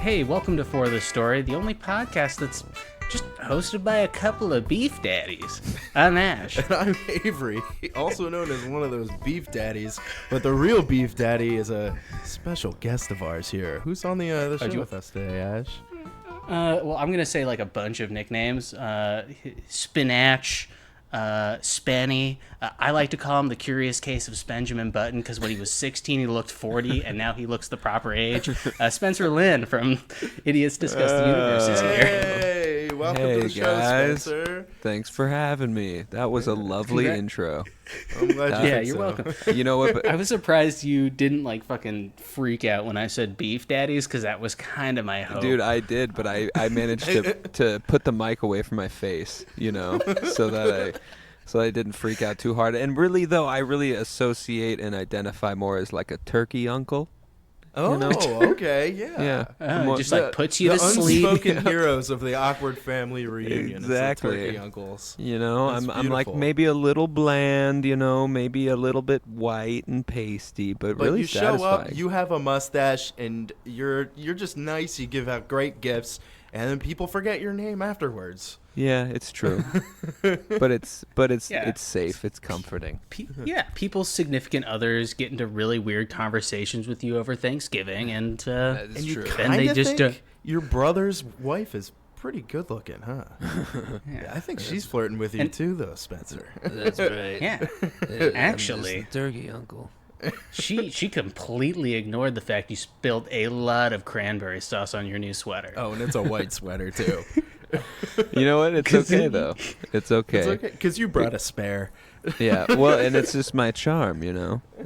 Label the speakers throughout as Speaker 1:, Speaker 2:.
Speaker 1: Hey, welcome to For the Story, the only podcast that's just hosted by a couple of beef daddies. I'm Ash.
Speaker 2: And I'm Avery, also known as one of those beef daddies, but the real beef daddy is a special guest of ours here. Who's on the show with us today, Ash?
Speaker 1: Well, I'm going to say like a bunch of nicknames. Spinach, Spenny. I like to call him the curious case of Benjamin Button because when he was 16, he looked 40, and now he looks the proper age. Spencer Linn from Idiots Discuss the Universe is here.
Speaker 2: Hey, welcome to the show,
Speaker 3: guys.
Speaker 2: Spencer.
Speaker 3: Thanks for having me. That was a lovely intro.
Speaker 2: I'm glad you think
Speaker 1: You're
Speaker 2: so.
Speaker 1: welcome.
Speaker 3: You know what?
Speaker 1: I was surprised you didn't like fucking freak out when I said beef daddies because that was kind of my hope.
Speaker 3: Dude, I did, but I managed to put the mic away from my face, so that I didn't freak out too hard. And really, though, I really associate and identify more as like a turkey uncle.
Speaker 2: Oh, okay, yeah.
Speaker 1: Just like puts you to sleep.
Speaker 2: The unspoken heroes of the awkward family reunion.
Speaker 3: Exactly.
Speaker 2: It's the turkey uncles.
Speaker 3: I'm like maybe a little bland, maybe a little bit white and pasty, but really
Speaker 2: you
Speaker 3: satisfying.
Speaker 2: show up, you have a mustache, and you're just nice. You give out great gifts, and then people forget your name afterwards.
Speaker 3: Yeah, it's true. but it's safe. It's comforting.
Speaker 1: People's significant others get into really weird conversations with you over Thanksgiving, and
Speaker 3: That is
Speaker 2: and you
Speaker 3: true.
Speaker 1: then they just
Speaker 2: think your brother's wife is pretty good looking, huh? Yeah, I think she's flirting with you too, though, Spencer.
Speaker 4: That's right.
Speaker 1: yeah. Actually,
Speaker 4: I'm just the turkey uncle.
Speaker 1: she completely ignored the fact you spilled a lot of cranberry sauce on your new sweater.
Speaker 2: Oh, and it's a white sweater too.
Speaker 3: You know what? It's okay though. It's okay.
Speaker 2: It's okay because you brought a spare.
Speaker 3: Yeah. Well, and it's just my charm,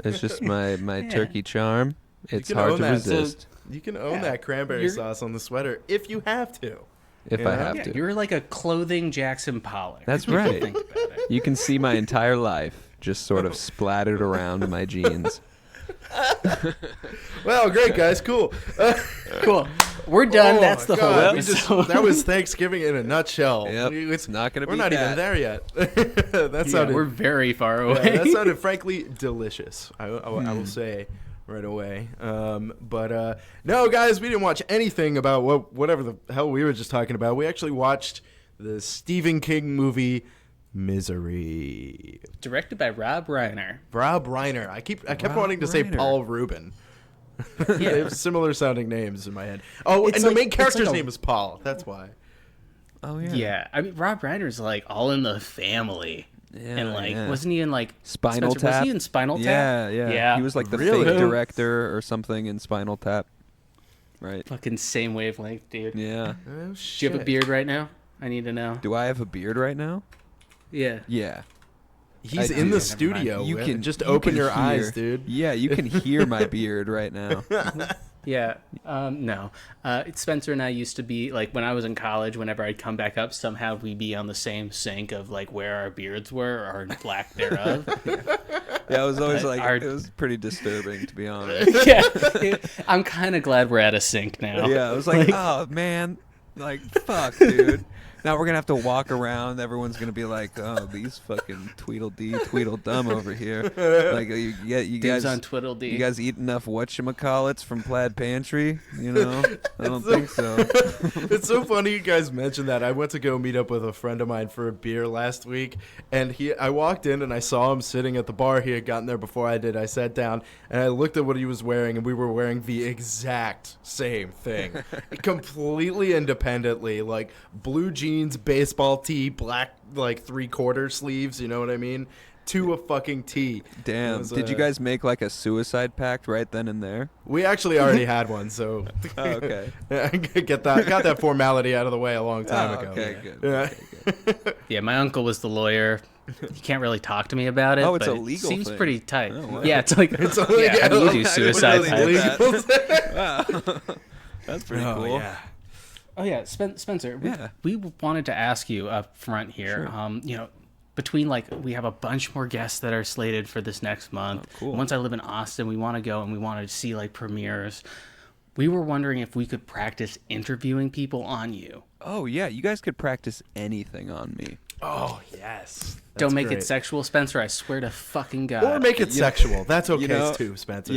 Speaker 3: It's just my turkey charm. It's
Speaker 2: can
Speaker 3: hard
Speaker 2: own
Speaker 3: to
Speaker 2: that.
Speaker 3: resist
Speaker 2: You can own that cranberry sauce on the sweater if you have to.
Speaker 3: if I have
Speaker 1: Yeah,
Speaker 3: to.
Speaker 1: you're like a clothing Jackson Pollock.
Speaker 3: That's
Speaker 1: People
Speaker 3: right.
Speaker 1: think about it.
Speaker 3: You can see my entire life just sort of splattered around my jeans.
Speaker 2: Well, great guys, cool.
Speaker 1: Cool. We're done.
Speaker 2: Oh
Speaker 1: That's
Speaker 2: my
Speaker 1: the whole
Speaker 2: God,
Speaker 1: episode.
Speaker 2: that was Thanksgiving in a nutshell.
Speaker 3: Yep.
Speaker 2: It's
Speaker 3: not gonna
Speaker 2: We're
Speaker 3: beat
Speaker 2: not even
Speaker 3: that.
Speaker 2: there yet. That sounded.
Speaker 1: we're very far
Speaker 2: Yeah,
Speaker 1: away.
Speaker 2: that sounded frankly delicious. I will say right away. But no, guys, we didn't watch anything about whatever the hell we were just talking about. We actually watched the Stephen King movie Misery.
Speaker 1: Directed by Rob Reiner.
Speaker 2: Rob Reiner. I kept
Speaker 3: Rob
Speaker 2: wanting to say
Speaker 3: Reiner.
Speaker 2: Paul Rubin. They have similar sounding names in my head. Oh,
Speaker 1: It's
Speaker 2: and
Speaker 1: like-
Speaker 2: the main
Speaker 1: it's
Speaker 2: character's
Speaker 1: like a-
Speaker 2: name is Paul. That's why.
Speaker 3: Oh yeah.
Speaker 1: Yeah, I mean Rob Reiner's like all in the family,
Speaker 3: Yeah,
Speaker 1: and like
Speaker 3: yeah.
Speaker 1: wasn't he in like
Speaker 3: Spinal
Speaker 1: Spencer,
Speaker 3: Tap.
Speaker 1: Was he in Spinal Tap?
Speaker 3: Yeah. He was like the
Speaker 2: Really?
Speaker 3: fake director or something in Spinal Tap. Right.
Speaker 1: Fucking same wavelength, dude.
Speaker 3: Yeah.
Speaker 2: Oh,
Speaker 1: Do
Speaker 2: shit.
Speaker 1: you have a beard right now? I need to know.
Speaker 3: Do I have a beard right now?
Speaker 1: Yeah.
Speaker 3: Yeah.
Speaker 2: He's
Speaker 3: I
Speaker 2: in
Speaker 3: do.
Speaker 2: the studio.
Speaker 3: You can
Speaker 2: just
Speaker 3: you
Speaker 2: open
Speaker 3: can
Speaker 2: your
Speaker 3: hear-
Speaker 2: eyes, dude.
Speaker 3: Yeah, you can hear my beard right now.
Speaker 1: Yeah. No. Spencer and I used to be like when I was in college. Whenever I'd come back up, somehow we'd be on the same sync of like where our beards were or lack thereof.
Speaker 3: Yeah, I was always like,
Speaker 1: Our-
Speaker 3: it was pretty disturbing to be honest.
Speaker 1: Yeah. I'm kind of glad we're at a sync now.
Speaker 3: Yeah, I was like, oh man, like fuck, dude. Now we're gonna have to walk around. Everyone's gonna be like, "Oh, these fucking Tweedledee, Tweedledum over here." Like, you
Speaker 1: Dibs
Speaker 3: guys
Speaker 1: on Tweedledee.
Speaker 3: You guys eat enough whatchamacallits from Plaid Pantry? I don't think so.
Speaker 2: It's so funny you guys mentioned that. I went to go meet up with a friend of mine for a beer last week, and I walked in and I saw him sitting at the bar. He had gotten there before I did. I sat down and I looked at what he was wearing, and we were wearing the exact same thing, completely independently, like blue jeans, baseball tee, black like 3/4 sleeves. You know what I mean? To a fucking tee. It
Speaker 3: Damn.
Speaker 2: was,
Speaker 3: Did you guys make like a suicide pact right then and there?
Speaker 2: We actually already had one, so
Speaker 3: Oh, okay.
Speaker 2: got that formality out of the way a long time ago.
Speaker 3: Okay, good.
Speaker 2: Yeah.
Speaker 3: Okay, good.
Speaker 1: Yeah, my uncle was the lawyer. You can't really talk to me about it.
Speaker 3: Oh, it's
Speaker 1: but
Speaker 3: a legal
Speaker 1: Seems
Speaker 3: thing.
Speaker 1: pretty tight.
Speaker 3: Oh, wow.
Speaker 1: Yeah, it's like
Speaker 2: It's
Speaker 1: yeah,
Speaker 2: only-
Speaker 1: how do you do
Speaker 2: I
Speaker 1: suicide
Speaker 2: wouldn't
Speaker 1: pact?
Speaker 2: really legal.
Speaker 3: Wow. That's pretty
Speaker 2: Oh,
Speaker 3: cool.
Speaker 2: yeah.
Speaker 1: Oh yeah, Spencer.
Speaker 3: Yeah.
Speaker 1: We wanted to ask you up front here.
Speaker 3: Sure.
Speaker 1: Between like we have a bunch more guests that are slated for this next month.
Speaker 3: Oh, cool.
Speaker 1: Once I live in Austin, we want to go and we want to see like premieres. We were wondering if we could practice interviewing people on you.
Speaker 3: Oh, yeah. You guys could practice anything on me.
Speaker 2: Oh, yes.
Speaker 1: Don't make
Speaker 2: great.
Speaker 1: it sexual, Spencer. I swear to fucking God.
Speaker 2: Or make it sexual. That's okay
Speaker 3: You know-
Speaker 2: too, Spencer.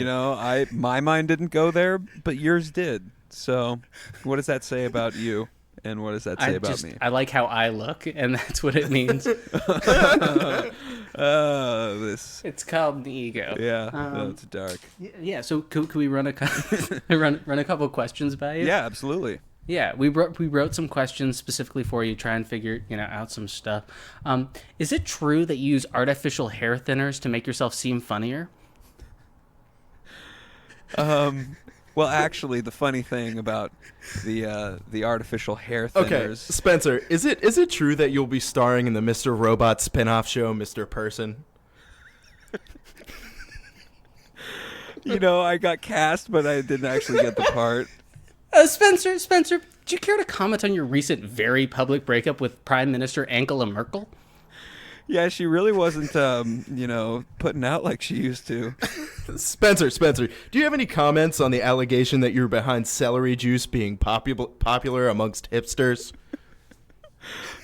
Speaker 3: My mind didn't go there, but yours did. So, what does that say about you? And what does that say about me?
Speaker 1: I like how I look, and that's what it means.
Speaker 3: This.
Speaker 1: It's called the ego.
Speaker 3: Yeah, that's dark.
Speaker 1: Yeah. So could we run a run a couple questions by you?
Speaker 3: Yeah, absolutely.
Speaker 1: Yeah, we wrote some questions specifically for you, try and figure out some stuff. Is it true that you use artificial hair thinners to make yourself seem funnier?
Speaker 3: Well, actually, the funny thing about the artificial hair thinners.
Speaker 2: Okay, Spencer, is it true that you'll be starring in the Mr. Robot spin-off show, Mr. Person?
Speaker 3: I got cast, but I didn't actually get the part.
Speaker 1: Spencer, do you care to comment on your recent very public breakup with Prime Minister Angela Merkel?
Speaker 3: Yeah, she really wasn't, putting out like she used to.
Speaker 2: Spencer, do you have any comments on the allegation that you're behind celery juice being popular amongst hipsters?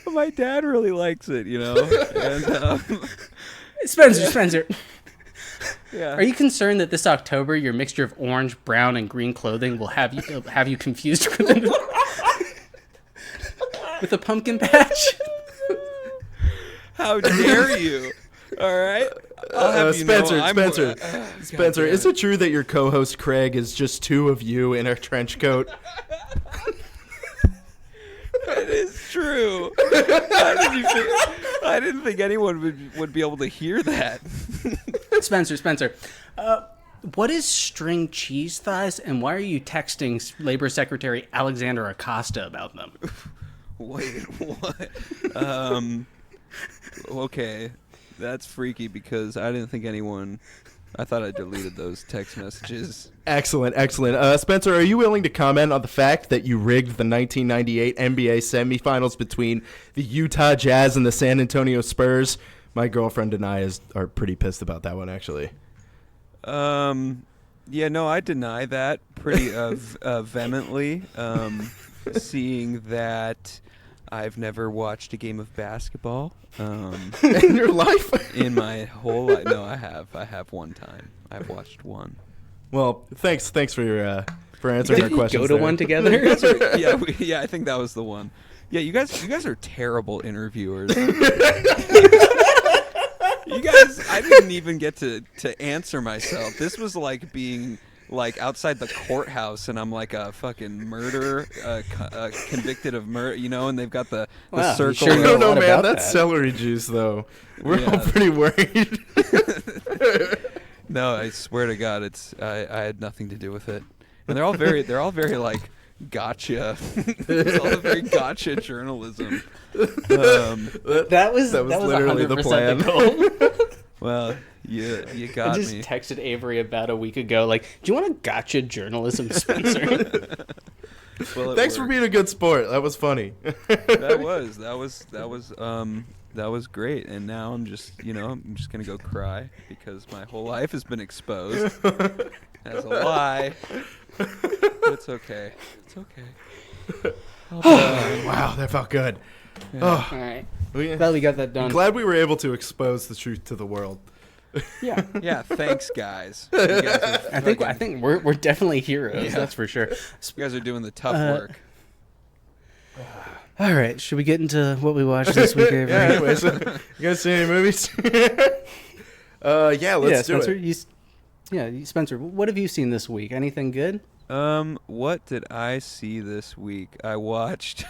Speaker 3: My dad really likes it, And,
Speaker 1: Spencer,
Speaker 3: yeah.
Speaker 1: are you concerned that this October your mixture of orange, brown, and green clothing will have you confused with a pumpkin patch?
Speaker 3: How dare you? All right.
Speaker 2: Spencer, is it true that your co-host Craig is just two of you in a trench coat?
Speaker 3: That is true. I didn't think anyone would be able to hear that.
Speaker 1: Spencer, what is string cheese thighs, and why are you texting Labor Secretary Alexander Acosta about them?
Speaker 3: Wait, what? Okay, that's freaky because I didn't think anyone. I thought I deleted those text messages.
Speaker 2: Excellent. Spencer, are you willing to comment on the fact that you rigged the 1998 NBA semifinals between the Utah Jazz and the San Antonio Spurs? My girlfriend and I are pretty pissed about that one, actually.
Speaker 3: Yeah, no, I deny that pretty vehemently. Seeing that I've never watched a game of basketball.
Speaker 2: In your life?
Speaker 3: In my whole life. No, I have. I have one time. I've watched one.
Speaker 2: Well, thanks for your for answering our questions.
Speaker 1: Go to one together?
Speaker 3: Yeah, I think that was the one. Yeah, you guys are terrible interviewers. You guys, I didn't even get to answer myself. This was like being like outside the courthouse, and I'm like a fucking murderer, convicted of murder, and they've got the circle.
Speaker 1: Sure
Speaker 2: No,
Speaker 1: know
Speaker 2: man,
Speaker 1: about
Speaker 2: that's
Speaker 1: that.
Speaker 2: celery juice, though. We're all pretty worried.
Speaker 3: No, I swear to God, I had nothing to do with it, and they're all very like gotcha. It's all very gotcha journalism.
Speaker 1: That was
Speaker 2: literally the
Speaker 1: 100%
Speaker 2: plan.
Speaker 1: goal.
Speaker 3: Well, you got
Speaker 1: I just
Speaker 3: me.
Speaker 1: texted Avery about a week ago, like, do you want a gotcha journalism, Spencer?
Speaker 3: Well,
Speaker 2: Thanks for being a good sport. That was funny.
Speaker 3: That was great, and now I'm just gonna go cry because my whole life has been exposed as a lie. It's okay.
Speaker 2: Wow, that felt good.
Speaker 3: Yeah.
Speaker 2: Oh,
Speaker 1: All right.
Speaker 2: we,
Speaker 1: Glad we got that done.
Speaker 2: glad we were able to expose the truth to the world.
Speaker 1: Yeah.
Speaker 3: Yeah, thanks, guys. You guys are
Speaker 1: I think we're definitely heroes.
Speaker 3: Yeah.
Speaker 1: That's for sure.
Speaker 3: you guys are doing the tough work.
Speaker 1: All right. Should we get into what we watched this week, Avery?
Speaker 2: Yeah, anyways, you guys see any movies? Yeah, let's do
Speaker 1: Spencer,
Speaker 2: it.
Speaker 1: Spencer, what have you seen this week? Anything good?
Speaker 3: What did I see this week? I watched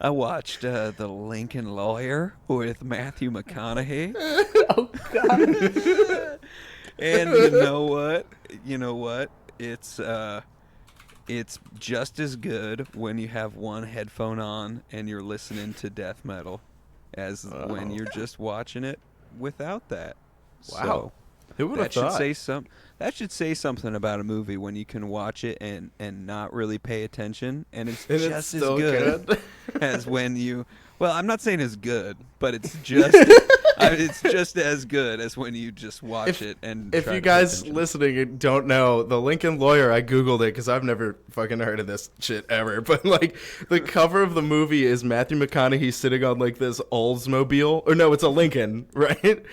Speaker 3: The Lincoln Lawyer with Matthew McConaughey.
Speaker 1: Oh God.
Speaker 3: And you know what? It's just as good when you have one headphone on and you're listening to death metal as when you're just watching it without that.
Speaker 2: Wow.
Speaker 3: So
Speaker 2: Who would have
Speaker 3: that
Speaker 2: thought?
Speaker 3: that should say something about a movie when you can watch it and not really pay attention, and it's
Speaker 2: And
Speaker 3: just
Speaker 2: it's
Speaker 3: as
Speaker 2: still
Speaker 3: good as when you. Well, I'm not saying it's good, but it's just it's just as good as when you just watch it. And
Speaker 2: If
Speaker 3: try
Speaker 2: you
Speaker 3: to pay
Speaker 2: guys
Speaker 3: attention.
Speaker 2: listening and don't know, The Lincoln Lawyer, I Googled it because I've never fucking heard of this shit ever. But, like, the cover of the movie is Matthew McConaughey sitting on, like, this Oldsmobile. Or, no, it's a Lincoln, right?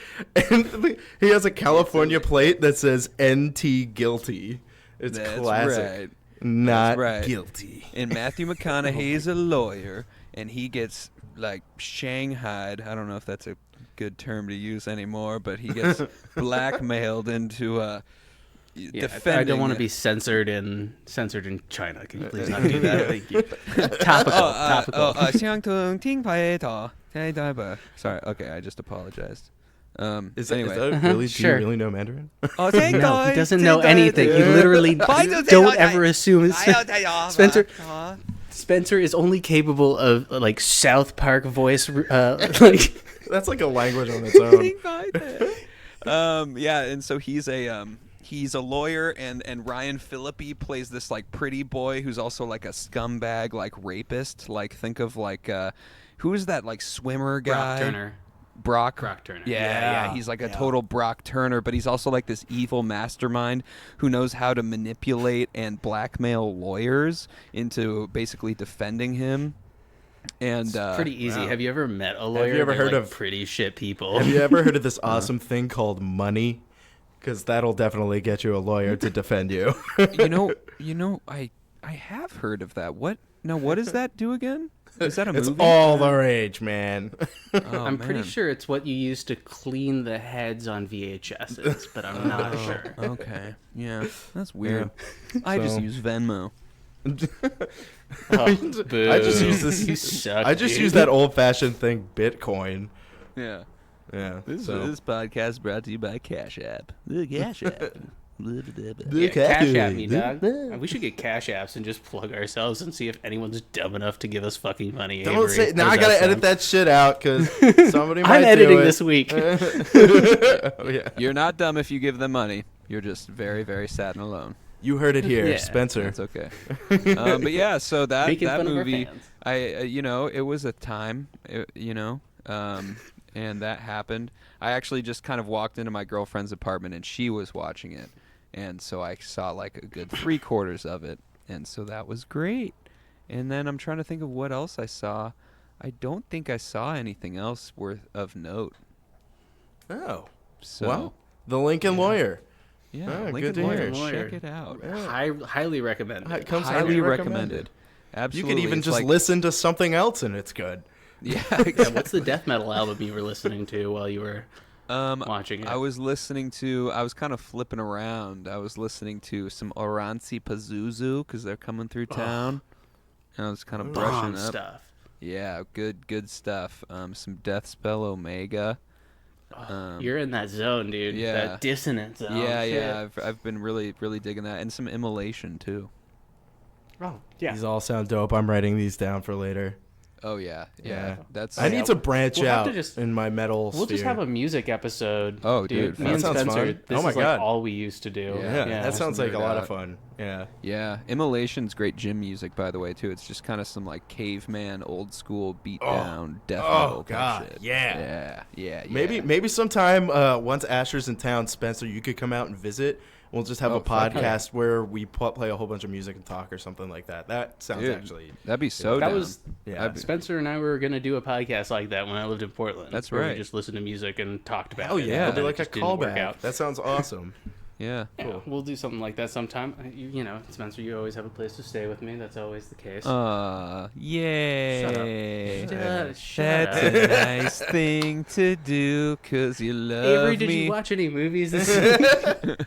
Speaker 2: And he has a California plate that says NT Guilty. It's
Speaker 3: That's
Speaker 2: classic.
Speaker 3: right.
Speaker 2: Not
Speaker 3: right.
Speaker 2: guilty.
Speaker 3: And Matthew McConaughey's a lawyer, and he gets like shanghaied. I don't know if that's a good term to use anymore, but he gets blackmailed into defending.
Speaker 1: I don't want to be censored in China. Can you please not do that? Thank you. Topical.
Speaker 3: Sorry. Okay, I just apologized.
Speaker 2: Is
Speaker 3: anyway.
Speaker 2: that really?
Speaker 1: Sure.
Speaker 2: Do you really know Mandarin?
Speaker 1: No, he doesn't know anything. He literally don't ever assume. Spencer is only capable of like South Park voice. Like
Speaker 2: That's like a language on its own.
Speaker 3: Yeah, and so he's a lawyer, and Ryan Phillippe plays this like pretty boy who's also like a scumbag, like rapist. Like think of like who is that like swimmer guy? Brock Turner. Yeah. He's like a total Brock Turner, but he's also like this evil mastermind who knows how to manipulate and blackmail lawyers into basically defending him. And
Speaker 1: pretty easy. Have you ever met a lawyer?
Speaker 2: Have you ever heard of
Speaker 1: pretty shit people?
Speaker 2: Have you ever heard of this awesome thing called money? Because that'll definitely get you a lawyer to defend you.
Speaker 3: I have heard of that. What does that do again? Is that a movie?
Speaker 2: It's all the rage, man.
Speaker 1: I'm pretty sure it's what you use to clean the heads on VHSs, but I'm not sure.
Speaker 3: Okay. Yeah, that's weird. I just use Venmo.
Speaker 2: I just use this.
Speaker 1: You suck,
Speaker 2: I just
Speaker 1: dude.
Speaker 2: use that old-fashioned thing, Bitcoin.
Speaker 3: Yeah.
Speaker 2: Yeah.
Speaker 3: This
Speaker 2: so.
Speaker 3: podcast brought to you by Cash App. The Cash App.
Speaker 1: Yeah, Cash App me, dog. We should get Cash Apps and just plug ourselves and see if anyone's dumb enough to give us fucking money.
Speaker 2: Don't
Speaker 1: Avery,
Speaker 2: say. Now
Speaker 1: how
Speaker 2: I
Speaker 1: does
Speaker 2: gotta
Speaker 1: that
Speaker 2: edit
Speaker 1: sound?
Speaker 2: that shit out because somebody might
Speaker 1: I'm
Speaker 2: do
Speaker 1: editing
Speaker 2: it.
Speaker 1: this week.
Speaker 2: Oh, yeah.
Speaker 3: You're not dumb if you give them money. You're just very, very sad and alone.
Speaker 2: You heard it here,
Speaker 1: Yeah.
Speaker 2: Spencer.
Speaker 3: That's okay. But yeah, so that
Speaker 1: Making fun of our
Speaker 3: movie,
Speaker 1: fans.
Speaker 3: it was a time, and that happened. I actually just kind of walked into my girlfriend's apartment and she was watching it, and so I saw like a good 3/4 of it, and so that was great. And then I'm trying to think of what else I saw. I don't think I saw anything else worth of note.
Speaker 2: Oh.
Speaker 3: So
Speaker 2: Well, The Lincoln Lawyer.
Speaker 3: yeah,
Speaker 2: good
Speaker 3: Lincoln
Speaker 2: to
Speaker 3: Lawyer,
Speaker 1: hear.
Speaker 3: check it out.
Speaker 1: Highly recommended.
Speaker 2: It comes
Speaker 3: Highly recommended. Absolutely.
Speaker 2: You could even
Speaker 3: It's
Speaker 2: just
Speaker 3: like-
Speaker 2: listen to something else and it's good.
Speaker 3: Yeah.
Speaker 1: Yeah, what's the death metal album you were listening to while you were watching it?
Speaker 3: I was kind of flipping around. I was listening to some Oranzi Pazuzu because they're coming through town. And I was kind of brushing
Speaker 1: Bomb
Speaker 3: up.
Speaker 1: stuff.
Speaker 3: Yeah, good stuff. Some Death Spell Omega.
Speaker 1: You're in that zone, dude.
Speaker 3: yeah.
Speaker 1: That dissonant zone.
Speaker 3: Yeah. I've been really digging that, and some Immolation too.
Speaker 1: Oh, yeah.
Speaker 2: These all sound dope. I'm writing these down for later.
Speaker 3: Oh yeah. That's.
Speaker 2: I need to branch
Speaker 1: We'll have to
Speaker 2: out
Speaker 1: just-
Speaker 2: in my metal
Speaker 1: We'll just
Speaker 2: sphere.
Speaker 1: have a music episode.
Speaker 3: Oh, dude,
Speaker 1: Me
Speaker 3: that
Speaker 1: and
Speaker 2: sounds
Speaker 1: Spencer.
Speaker 2: fun.
Speaker 1: This
Speaker 2: Oh my
Speaker 1: is like
Speaker 2: God.
Speaker 1: all we used to do.
Speaker 3: Yeah.
Speaker 2: that sounds like a
Speaker 3: nerd
Speaker 2: lot
Speaker 3: out.
Speaker 2: of fun. Yeah.
Speaker 3: Yeah, Immolation's great gym music, by the way, too. It's just kind of some like caveman, old school beat down death metal type
Speaker 2: God,
Speaker 3: shit.
Speaker 2: yeah.
Speaker 3: Yeah.
Speaker 2: Maybe sometime once Asher's in town, Spencer, you could come out and visit. We'll just have a
Speaker 3: fuck yeah.
Speaker 2: podcast where we play a whole bunch of music and talk or something like that. That sounds
Speaker 3: Dude,
Speaker 2: actually.
Speaker 3: that'd be so
Speaker 1: That
Speaker 3: down.
Speaker 1: was
Speaker 2: Yeah.
Speaker 1: Spencer and I were gonna do a podcast like that when I lived in Portland.
Speaker 3: That's
Speaker 1: where
Speaker 3: right.
Speaker 1: We just listened to music and talked about
Speaker 2: Oh
Speaker 1: it.
Speaker 2: yeah,
Speaker 1: and
Speaker 2: it'll be
Speaker 1: then
Speaker 2: like
Speaker 1: it
Speaker 2: a
Speaker 1: just didn't work
Speaker 2: callback.
Speaker 1: out.
Speaker 2: That sounds awesome.
Speaker 3: Yeah.
Speaker 1: Yeah, we'll do something like that sometime. Spencer, you always have a place to stay with me. That's always the case.
Speaker 3: Yay.
Speaker 1: Shut
Speaker 3: That's
Speaker 1: up.
Speaker 3: a nice thing to do, 'cause you love
Speaker 1: Avery, did
Speaker 3: me.
Speaker 1: you watch any movies this week?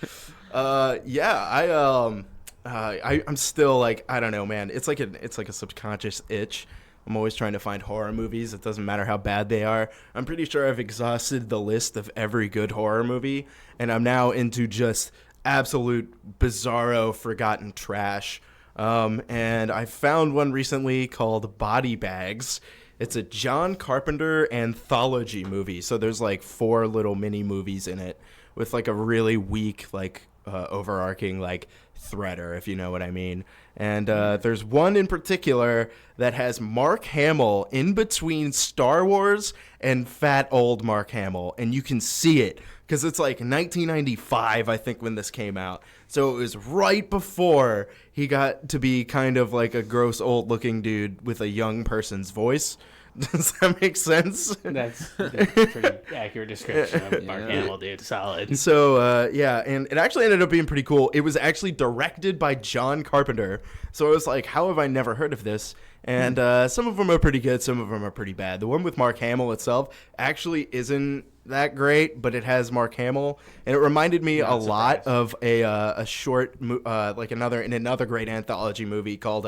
Speaker 2: Yeah, I'm still like, I don't know, man. It's like a subconscious itch. I'm always trying to find horror movies. It doesn't matter how bad they are. I'm pretty sure I've exhausted the list of every good horror movie, and I'm now into just absolute bizarro, forgotten trash. And I found one recently called Body Bags. It's a John Carpenter anthology movie. So there's like 4 little mini movies in it with like a really weak, like overarching like threader, if you know what I mean. And there's one in particular that has Mark Hamill in between Star Wars and fat old Mark Hamill, and you can see it because it's like 1995, I think, when this came out. So it was right before he got to be kind of like a gross old looking dude with a young person's voice. Does that make sense?
Speaker 1: That's a pretty accurate description of Mark Hamill, dude. Solid.
Speaker 2: So, yeah, and it actually ended up being pretty cool. It was actually directed by John Carpenter. So I was like, how have I never heard of this? And some of them are pretty good, some of them are pretty bad. The one with Mark Hamill itself actually isn't that great, but it has Mark Hamill, and it reminded me a lot of a short, like another great anthology movie called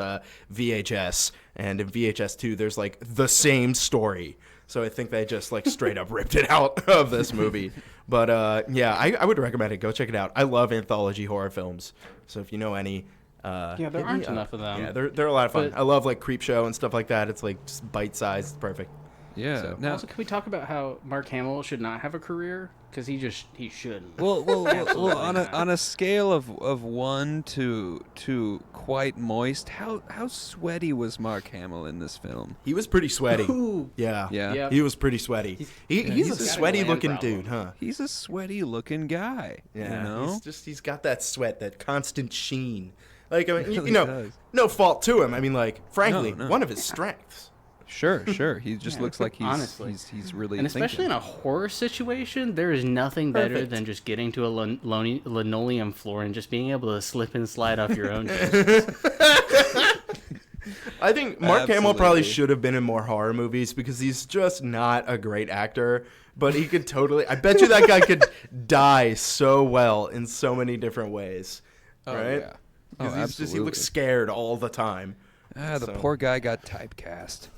Speaker 2: VHS. And in VHS 2, there's like the same story. So I think they just like straight up ripped it out of this movie. But yeah, I would recommend it. Go check it out. I love anthology horror films. So if you know any.
Speaker 1: Yeah, there aren't enough of them.
Speaker 2: Yeah, they're a lot of fun.
Speaker 1: But-
Speaker 2: I love like Creepshow and stuff like that. It's like just bite sized. It's perfect.
Speaker 3: Yeah.
Speaker 2: So-
Speaker 3: Now,
Speaker 1: Also, can we talk about how Mark Hamill should not have a career? Because he shouldn't.
Speaker 3: well,
Speaker 1: Absolutely
Speaker 3: on
Speaker 1: not.
Speaker 3: a scale of 1 to quite moist, how sweaty was Mark Hamill in this film?
Speaker 2: He was pretty sweaty.
Speaker 1: Ooh.
Speaker 2: Yeah.
Speaker 3: Yeah.
Speaker 1: Yep.
Speaker 2: He was pretty sweaty. He's
Speaker 3: he's
Speaker 2: a
Speaker 3: got a
Speaker 2: sweaty
Speaker 1: gland
Speaker 2: looking
Speaker 1: problem.
Speaker 2: dude, huh?
Speaker 3: He's a sweaty looking guy.
Speaker 2: Yeah.
Speaker 3: You know?
Speaker 2: He's got that sweat, that constant sheen. Like, I mean,
Speaker 3: He
Speaker 2: you
Speaker 3: really
Speaker 2: know,
Speaker 3: does.
Speaker 2: no fault to him. I mean, like, frankly,
Speaker 3: No.
Speaker 2: one of his strengths.
Speaker 3: Sure. He just looks like
Speaker 1: honestly.
Speaker 3: he's really
Speaker 1: And especially in
Speaker 3: thinking.
Speaker 1: a horror situation, there is nothing better
Speaker 2: Perfect.
Speaker 1: than just getting to a linoleum floor and just being able to slip and slide off your own shoes.
Speaker 2: I think Mark Hamill probably
Speaker 3: Absolutely.
Speaker 2: should have been in more horror movies because he's just not a great actor. But he could totally. I bet you that guy could die so well in so many different ways. Right?
Speaker 3: yeah.
Speaker 2: 'Cause
Speaker 3: Oh,
Speaker 2: he looks
Speaker 3: absolutely.
Speaker 2: scared all the time.
Speaker 3: The
Speaker 2: So-
Speaker 3: poor guy got typecast.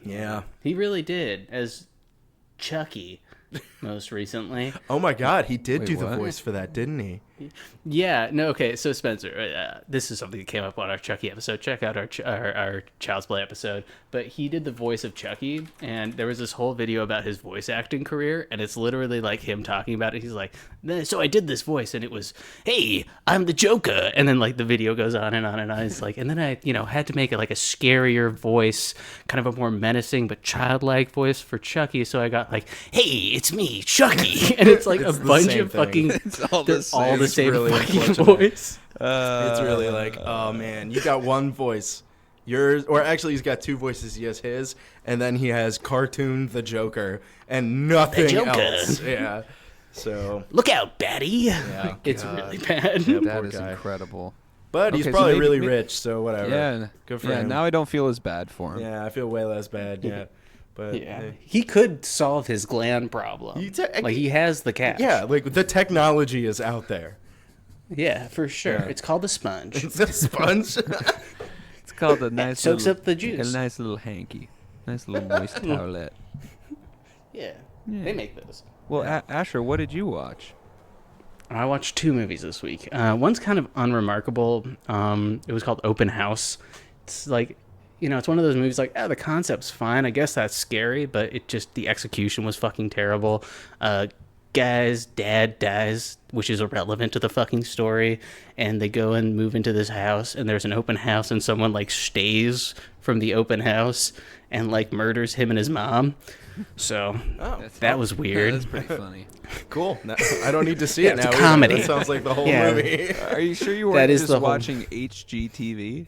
Speaker 2: Yeah.
Speaker 1: He really did, as Chucky most recently.
Speaker 2: Oh my God, he did
Speaker 3: Wait,
Speaker 2: do the
Speaker 3: what?
Speaker 2: voice for that, didn't he?
Speaker 1: Yeah, no, okay, so Spencer, this is something that came up on our Chucky episode. Check out our Child's Play episode. But he did the voice of Chucky, and there was this whole video about his voice acting career, and it's literally like him talking about it. He's like, so I did this voice, and it was, hey, I'm the Joker. And then, like, the video goes on and on and on. It's like, and then I, had to make it like a scarier voice, kind of a more menacing but childlike voice for Chucky. So I got like, hey, it's me, Chucky. And it's like
Speaker 2: It's
Speaker 1: a
Speaker 2: the
Speaker 1: bunch
Speaker 2: same
Speaker 1: of
Speaker 2: thing.
Speaker 1: fucking...
Speaker 3: It's all
Speaker 1: They're
Speaker 3: the same.
Speaker 1: all the
Speaker 2: It's
Speaker 1: same
Speaker 2: really
Speaker 1: fucking
Speaker 2: unfortunate.
Speaker 1: voice.
Speaker 2: It's really like, oh man, you got one voice. Yours, or actually, he's got two voices. He has his, and then he has cartoon the Joker, and nothing
Speaker 1: Joker.
Speaker 2: else. Yeah. So,
Speaker 1: Look out, Batty.
Speaker 2: yeah.
Speaker 1: It's really bad.
Speaker 2: Yep.
Speaker 3: That
Speaker 2: Poor
Speaker 3: is
Speaker 2: guy.
Speaker 3: incredible.
Speaker 2: But he's
Speaker 3: Okay, so
Speaker 2: probably
Speaker 3: maybe-
Speaker 2: really
Speaker 3: maybe-
Speaker 2: rich, so whatever.
Speaker 3: Yeah.
Speaker 2: Good for
Speaker 3: yeah,
Speaker 2: him.
Speaker 3: now I don't feel as bad for him.
Speaker 2: Yeah, I feel way less bad. Yeah. But
Speaker 1: Yeah, he could solve his gland problem. Like he has the cash.
Speaker 2: yeah, like the technology is out there.
Speaker 1: yeah, for sure.
Speaker 2: Yeah.
Speaker 1: It's called a sponge.
Speaker 2: It's a sponge.
Speaker 3: It's called a nice
Speaker 1: soaks
Speaker 3: little,
Speaker 1: up the juice.
Speaker 3: A nice little hanky. Nice little moist towelette.
Speaker 1: Yeah, they make those.
Speaker 3: Well, Asher, what did you watch?
Speaker 1: I watched 2 movies this week. One's kind of unremarkable. It was called Open House. It's like, it's one of those movies like, the concept's fine. I guess that's scary, but the execution was fucking terrible. Guy's dad dies, which is irrelevant to the fucking story, and they go and move into this house, and there's an open house, and someone like stays from the open house and like murders him and his mom. So that was weird.
Speaker 3: That's pretty funny.
Speaker 2: Cool. No, I don't need to see it
Speaker 1: it's
Speaker 2: now.
Speaker 1: a
Speaker 2: either.
Speaker 1: comedy.
Speaker 2: That sounds like the whole
Speaker 1: Yeah.
Speaker 2: movie.
Speaker 3: Are you sure you
Speaker 1: That
Speaker 3: weren't
Speaker 1: is
Speaker 3: just
Speaker 1: the whole-
Speaker 3: watching HGTV?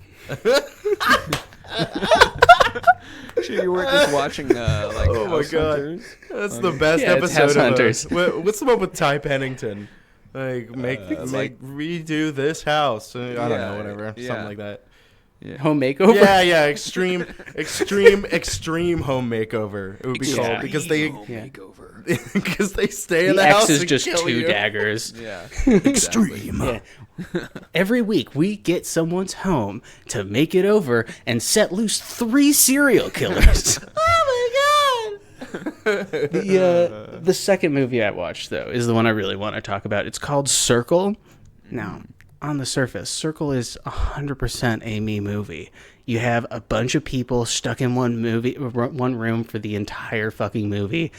Speaker 3: Sure you weren't just watching like
Speaker 2: Oh my
Speaker 3: House
Speaker 2: God.
Speaker 3: Hunters?
Speaker 2: That's the best
Speaker 1: Yeah, it's
Speaker 2: episode
Speaker 1: House
Speaker 2: of
Speaker 1: Hunters.
Speaker 2: What's the one with Ty Pennington? Like redo this house. I don't
Speaker 3: Yeah,
Speaker 2: know, whatever,
Speaker 3: yeah.
Speaker 2: something like that.
Speaker 1: Home makeover.
Speaker 2: Yeah, extreme home makeover. It would be called because they
Speaker 3: makeover.
Speaker 2: because they stay in
Speaker 1: The
Speaker 2: the house
Speaker 1: X is
Speaker 2: and
Speaker 1: just
Speaker 2: kill
Speaker 1: 2
Speaker 2: you.
Speaker 1: daggers.
Speaker 3: Yeah.
Speaker 2: Extreme.
Speaker 1: Yeah. Every week we get someone's home to make it over and set loose 3 serial killers.
Speaker 2: Oh my God.
Speaker 1: The second movie I watched though is the one I really want to talk about. It's called Circle. Now, on the surface, Circle is 100% a me movie. You have a bunch of people stuck in one room for the entire fucking movie.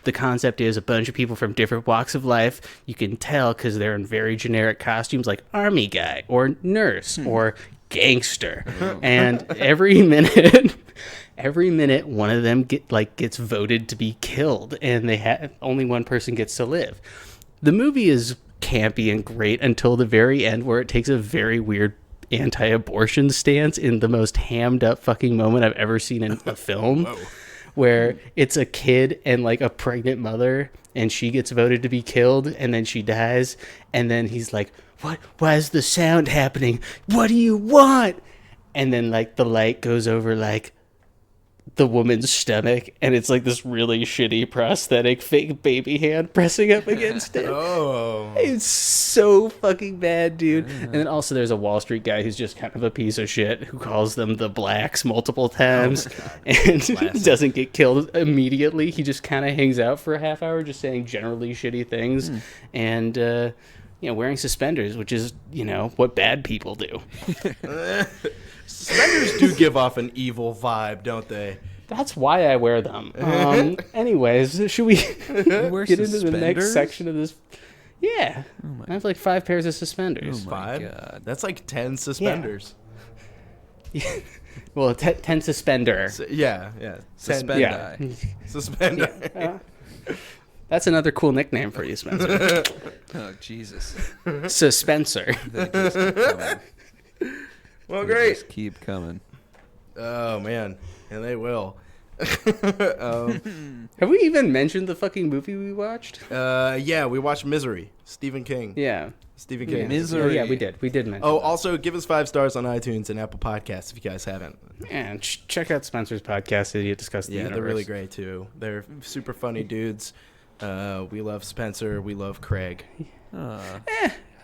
Speaker 1: The concept is a bunch of people from different walks of life. You can tell because they're in very generic costumes like army guy or nurse or gangster. And every minute one of them gets voted to be killed, and only one person gets to live. The movie is campy and great until the very end, where it takes a very weird anti-abortion stance in the most hammed up fucking moment I've ever seen in a film. Where it's a kid and like a pregnant mother, and she gets voted to be killed, and then she dies, and then he's like, "What? Why is the sound happening? What do you want?" And then like the light goes over like the woman's stomach, and it's like this really shitty prosthetic fake baby hand pressing up against it.
Speaker 2: Oh.
Speaker 1: It's so fucking bad, dude. And then also there's a Wall Street guy who's just kind of a piece of shit who calls them the blacks multiple times and doesn't get killed immediately. He just kind of hangs out for a half hour just saying generally shitty things and wearing suspenders, which is, what bad people do.
Speaker 2: Suspenders do give off an evil vibe, don't they?
Speaker 1: That's why I wear them. Anyways, should we
Speaker 3: wear
Speaker 1: get into the next
Speaker 3: suspenders?
Speaker 1: section of this? Yeah. I have like 5 pairs of suspenders.
Speaker 3: Oh my
Speaker 2: 5?
Speaker 3: God.
Speaker 2: That's like 10 suspenders.
Speaker 1: Well, 10 suspender.
Speaker 2: Yeah. 10,
Speaker 3: Suspendi.
Speaker 1: Yeah.
Speaker 2: Suspender.
Speaker 1: That's another cool nickname for you, Spencer.
Speaker 3: Oh, Jesus.
Speaker 1: Suspenser.
Speaker 3: They just keep coming.
Speaker 2: Well,
Speaker 3: They
Speaker 2: great.
Speaker 3: just keep coming.
Speaker 2: Oh, man. And they will.
Speaker 1: Have we even mentioned the fucking movie we watched?
Speaker 2: Yeah, we watched Misery. Stephen King.
Speaker 1: Yeah.
Speaker 2: Stephen
Speaker 1: Yeah.
Speaker 2: King.
Speaker 3: Misery.
Speaker 1: Oh, yeah, we did. We did mention
Speaker 2: Oh,
Speaker 1: that.
Speaker 2: also give us 5 stars on iTunes and Apple Podcasts if you guys haven't.
Speaker 1: And check out Spencer's podcast, Idiot Discuss the
Speaker 2: Yeah,
Speaker 1: Universe.
Speaker 2: they're really great too. They're super funny dudes. We love Spencer. We love Craig.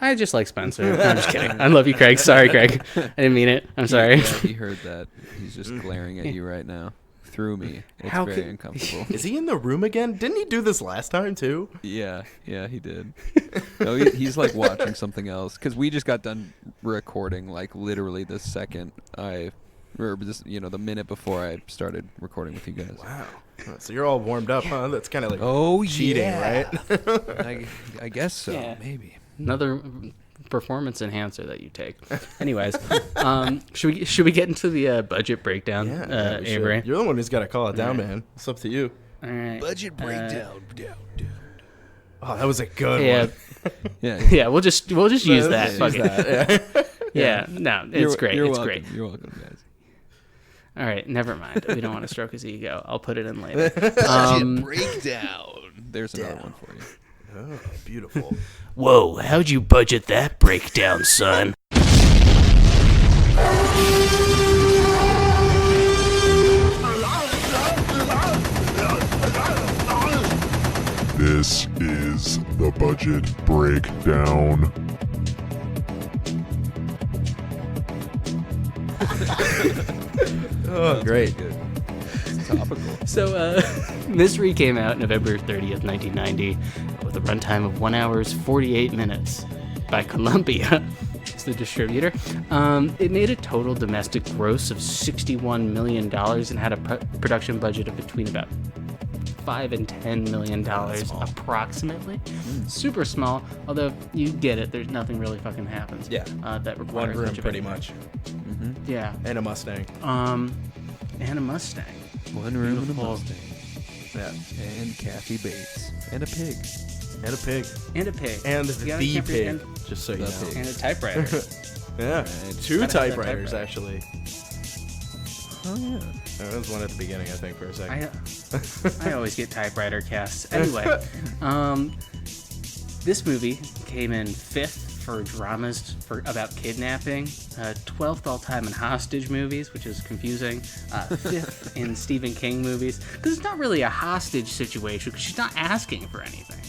Speaker 1: I just like Spencer. No, I'm just kidding. I love you, Craig. Sorry, Craig. I didn't mean it. I'm sorry.
Speaker 3: Yeah, he heard that. He's just glaring at you right now. Through me. It's
Speaker 1: How
Speaker 3: very
Speaker 1: could-
Speaker 3: uncomfortable.
Speaker 2: Is he in the room again? Didn't he do this last time too?
Speaker 3: Yeah, he did. No, he's like watching something else because we just got done recording like literally the second the minute before I started recording with you guys.
Speaker 2: Wow. So you're all warmed up, huh? That's kind of like
Speaker 3: Oh,
Speaker 2: cheating,
Speaker 3: yeah.
Speaker 2: right?
Speaker 3: I guess so.
Speaker 1: Yeah.
Speaker 3: Maybe.
Speaker 1: Another performance enhancer that you take. Anyways, should we get into the budget breakdown,
Speaker 2: Yeah, we should.
Speaker 1: Avery?
Speaker 2: You're the one who's got to call it down, man. It's up to you.
Speaker 1: All right.
Speaker 3: Budget breakdown.
Speaker 2: Oh, that was a good
Speaker 1: Yeah,
Speaker 2: one.
Speaker 3: Yeah.
Speaker 1: yeah. We'll just use that.
Speaker 2: Use
Speaker 1: Fuck it.
Speaker 2: that.
Speaker 1: Yeah. No, it's
Speaker 3: You're-
Speaker 1: great.
Speaker 3: You're
Speaker 1: It's
Speaker 3: welcome.
Speaker 1: great.
Speaker 3: You're welcome, guys.
Speaker 1: All right, never mind. We don't want to stroke his ego. I'll put it in later.
Speaker 3: Budget breakdown. There's another one for you.
Speaker 2: Oh, beautiful.
Speaker 1: Whoa, how'd you budget that breakdown, son?
Speaker 5: This is the budget breakdown.
Speaker 2: Oh, great.
Speaker 3: Good. It's topical.
Speaker 1: So, Misery came out November 30th, 1990, with a runtime of 1 hour 48 minutes by Columbia. It's the distributor. It made a total domestic gross of $61 million and had a production budget of between about $5 and $10 million approximately. Super small, although you get it. There's nothing really fucking happens.
Speaker 2: Yeah.
Speaker 1: That
Speaker 2: One
Speaker 1: requires
Speaker 2: room,
Speaker 1: much of
Speaker 2: pretty
Speaker 1: anything.
Speaker 2: much.
Speaker 1: Yeah.
Speaker 2: And a Mustang.
Speaker 1: And a Mustang.
Speaker 3: One room and a
Speaker 1: Beautiful.
Speaker 3: Mustang.
Speaker 2: Yeah.
Speaker 3: And Kathy Bates. And a pig.
Speaker 2: And a pig.
Speaker 1: And a pig.
Speaker 2: And
Speaker 1: You gotta
Speaker 2: the
Speaker 1: can't
Speaker 2: pig.
Speaker 1: forget-
Speaker 2: Just so you
Speaker 3: The
Speaker 2: know.
Speaker 3: pig.
Speaker 1: And a typewriter.
Speaker 2: Yeah.
Speaker 3: Right.
Speaker 2: 2
Speaker 1: Gotta have that
Speaker 2: typewriters,
Speaker 1: typewriter.
Speaker 2: actually.
Speaker 3: Oh, yeah.
Speaker 2: There was one at the beginning, I think, for a second.
Speaker 1: I always get typewriter casts. Anyway, this movie came in 5th for dramas about kidnapping, 12th all time in hostage movies, which is confusing, 5th in Stephen King movies, because it's not really a hostage situation, because she's not asking for anything.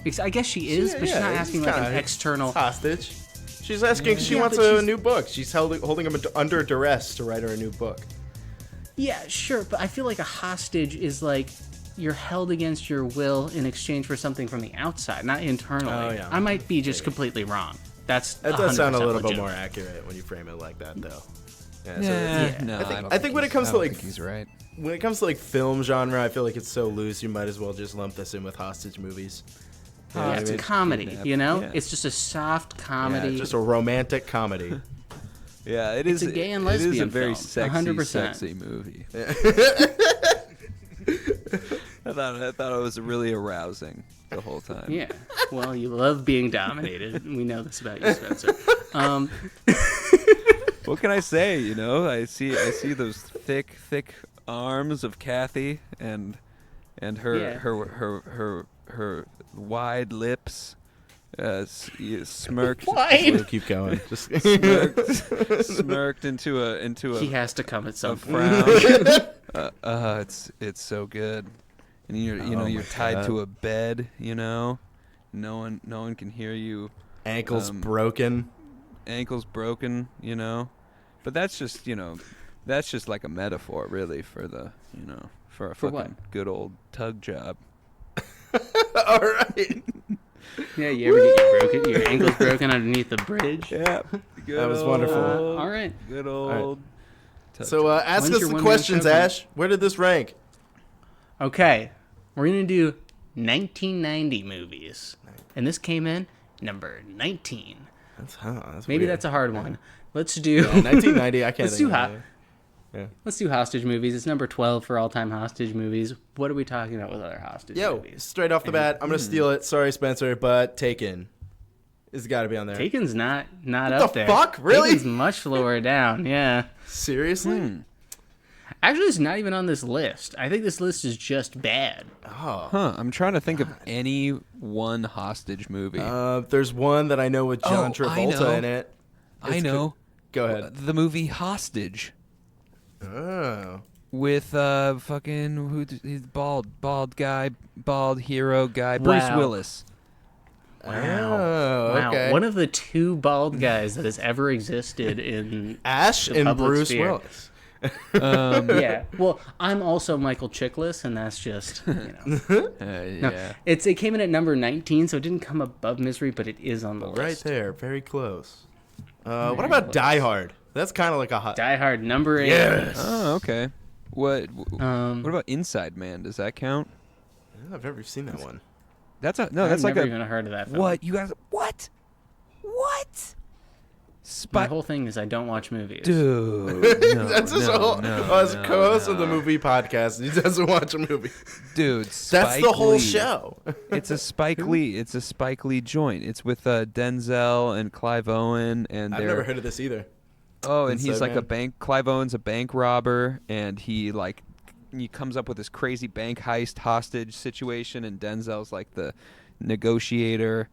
Speaker 1: Because I guess she is, but she's not
Speaker 2: it's
Speaker 1: asking like an
Speaker 2: kinda
Speaker 1: external.
Speaker 2: hostage. She's asking. She
Speaker 1: Yeah,
Speaker 2: wants
Speaker 1: but
Speaker 2: a
Speaker 1: she's-
Speaker 2: new book. She's holding him under duress to write her a new book.
Speaker 1: Yeah, sure, but I feel like a hostage is like you're held against your will in exchange for something from the outside, not internally.
Speaker 2: Oh, yeah.
Speaker 1: I might be just completely wrong. That's
Speaker 2: That does sound a
Speaker 1: 100%
Speaker 2: little bit
Speaker 1: legitimate.
Speaker 2: more accurate when you frame it like that, though. Yeah,
Speaker 3: Yeah. No,
Speaker 2: I think when it comes to, like-
Speaker 3: he's right.
Speaker 2: when it comes to like film genre, I feel like it's so loose. You might as well just lump this in with hostage movies. You know
Speaker 1: Yeah,
Speaker 2: what I
Speaker 1: it's a
Speaker 2: mean?
Speaker 1: comedy,
Speaker 3: Kidnap.
Speaker 1: you know?
Speaker 3: Yeah.
Speaker 1: It's just a soft comedy.
Speaker 2: Yeah, just a romantic comedy.
Speaker 3: Yeah, it
Speaker 1: It's
Speaker 3: is.
Speaker 1: a gay and
Speaker 3: It is a
Speaker 1: lesbian
Speaker 3: very
Speaker 1: film,
Speaker 3: sexy,
Speaker 1: 100%.
Speaker 3: sexy movie. I thought it was really arousing the whole time.
Speaker 1: Yeah. Well, you love being dominated. We know this about you, Spencer.
Speaker 3: What can I say? You know, I see those thick arms of Kathy and
Speaker 1: Yeah.
Speaker 3: her wide lips, smirked.
Speaker 1: Wide.
Speaker 2: Keep going. Just
Speaker 3: Smirked into a
Speaker 1: He has to come at
Speaker 3: a
Speaker 1: some point.
Speaker 3: frown. It's so good, and you're tied to a bed. You know, no one can hear you.
Speaker 2: ankles broken.
Speaker 3: Ankles broken. You know, but that's just like a metaphor, really, for for a
Speaker 1: For
Speaker 3: fucking
Speaker 1: what?
Speaker 3: good old tug job.
Speaker 2: All right.
Speaker 1: Yeah, you ever get your ankles broken underneath the bridge?
Speaker 3: Yeah,
Speaker 2: That was wonderful.
Speaker 1: All right.
Speaker 3: Good old. Tug
Speaker 2: So ask
Speaker 1: When's
Speaker 2: us
Speaker 1: your
Speaker 2: the
Speaker 1: 1 man
Speaker 2: questions,
Speaker 1: show, Brent?
Speaker 2: Ash. Where did this rank?
Speaker 1: Okay, we're gonna do 1990 movies, and this came in number 19.
Speaker 2: That's
Speaker 1: Maybe
Speaker 2: weird.
Speaker 1: that's a hard one. Let's do
Speaker 2: 1990. I can't
Speaker 1: Let's
Speaker 2: think
Speaker 1: do
Speaker 2: of
Speaker 1: hot.
Speaker 2: it. Yeah.
Speaker 1: Let's do hostage movies. It's number 12 for all-time hostage movies. What are we talking about with other hostage
Speaker 2: Yo,
Speaker 1: movies?
Speaker 2: straight off the bat, I'm gonna steal it. Sorry, Spencer, but Taken. It's got to be on there.
Speaker 1: Taken's not
Speaker 2: What
Speaker 1: up
Speaker 2: the
Speaker 1: there.
Speaker 2: fuck? Really?
Speaker 1: Taken's much lower down. Yeah.
Speaker 2: Seriously?
Speaker 1: Actually, it's not even on this list. I think this list is just bad.
Speaker 2: Oh.
Speaker 3: Huh? I'm trying to think of any one hostage movie.
Speaker 2: There's one that I know with John
Speaker 3: I know.
Speaker 2: Travolta in it.
Speaker 3: I know.
Speaker 2: Go ahead.
Speaker 3: The movie Hostage
Speaker 2: Oh.
Speaker 3: with he's bald hero guy, Bruce
Speaker 1: Wow.
Speaker 3: Willis.
Speaker 2: Oh,
Speaker 1: Wow.
Speaker 2: okay.
Speaker 1: One of the 2 bald guys that has ever existed in
Speaker 2: Ash
Speaker 1: the
Speaker 2: and
Speaker 1: public
Speaker 2: Bruce
Speaker 1: sphere.
Speaker 2: Willis.
Speaker 1: Yeah. Well, I'm also Michael Chiklis, and that's just, No,
Speaker 3: Yeah.
Speaker 1: it came in at number 19, so it didn't come above Misery, but it is on the
Speaker 2: Right
Speaker 1: list.
Speaker 2: there, very close. What about Die Hard? That's kind of like a hot.
Speaker 1: Die Hard, number 8.
Speaker 2: Yes.
Speaker 3: Oh, okay. What
Speaker 1: Um,
Speaker 3: about Inside Man? Does that count?
Speaker 2: I've never seen that one.
Speaker 3: That's
Speaker 1: I've
Speaker 3: like
Speaker 1: never
Speaker 3: a
Speaker 1: even heard of that film.
Speaker 3: what you guys what?
Speaker 1: My whole thing is I don't watch movies.
Speaker 3: Dude, no,
Speaker 2: That's his
Speaker 3: no,
Speaker 2: whole.
Speaker 3: no,
Speaker 2: as
Speaker 3: no,
Speaker 2: co-host of the
Speaker 3: no.
Speaker 2: movie podcast, he doesn't watch a movie.
Speaker 3: Dude,
Speaker 2: That's
Speaker 3: Spike
Speaker 2: the whole
Speaker 3: Lee.
Speaker 2: show.
Speaker 3: It's a Spike Lee. It's a Spike Lee joint. It's with Denzel and Clive Owen, and
Speaker 2: I've
Speaker 3: they're
Speaker 2: never heard of this either.
Speaker 3: oh, and he's
Speaker 2: Inside
Speaker 3: like a
Speaker 2: Man.
Speaker 3: bank. Clive Owen's a bank robber, and he comes up with this crazy bank heist hostage situation, and Denzel's like the negotiator.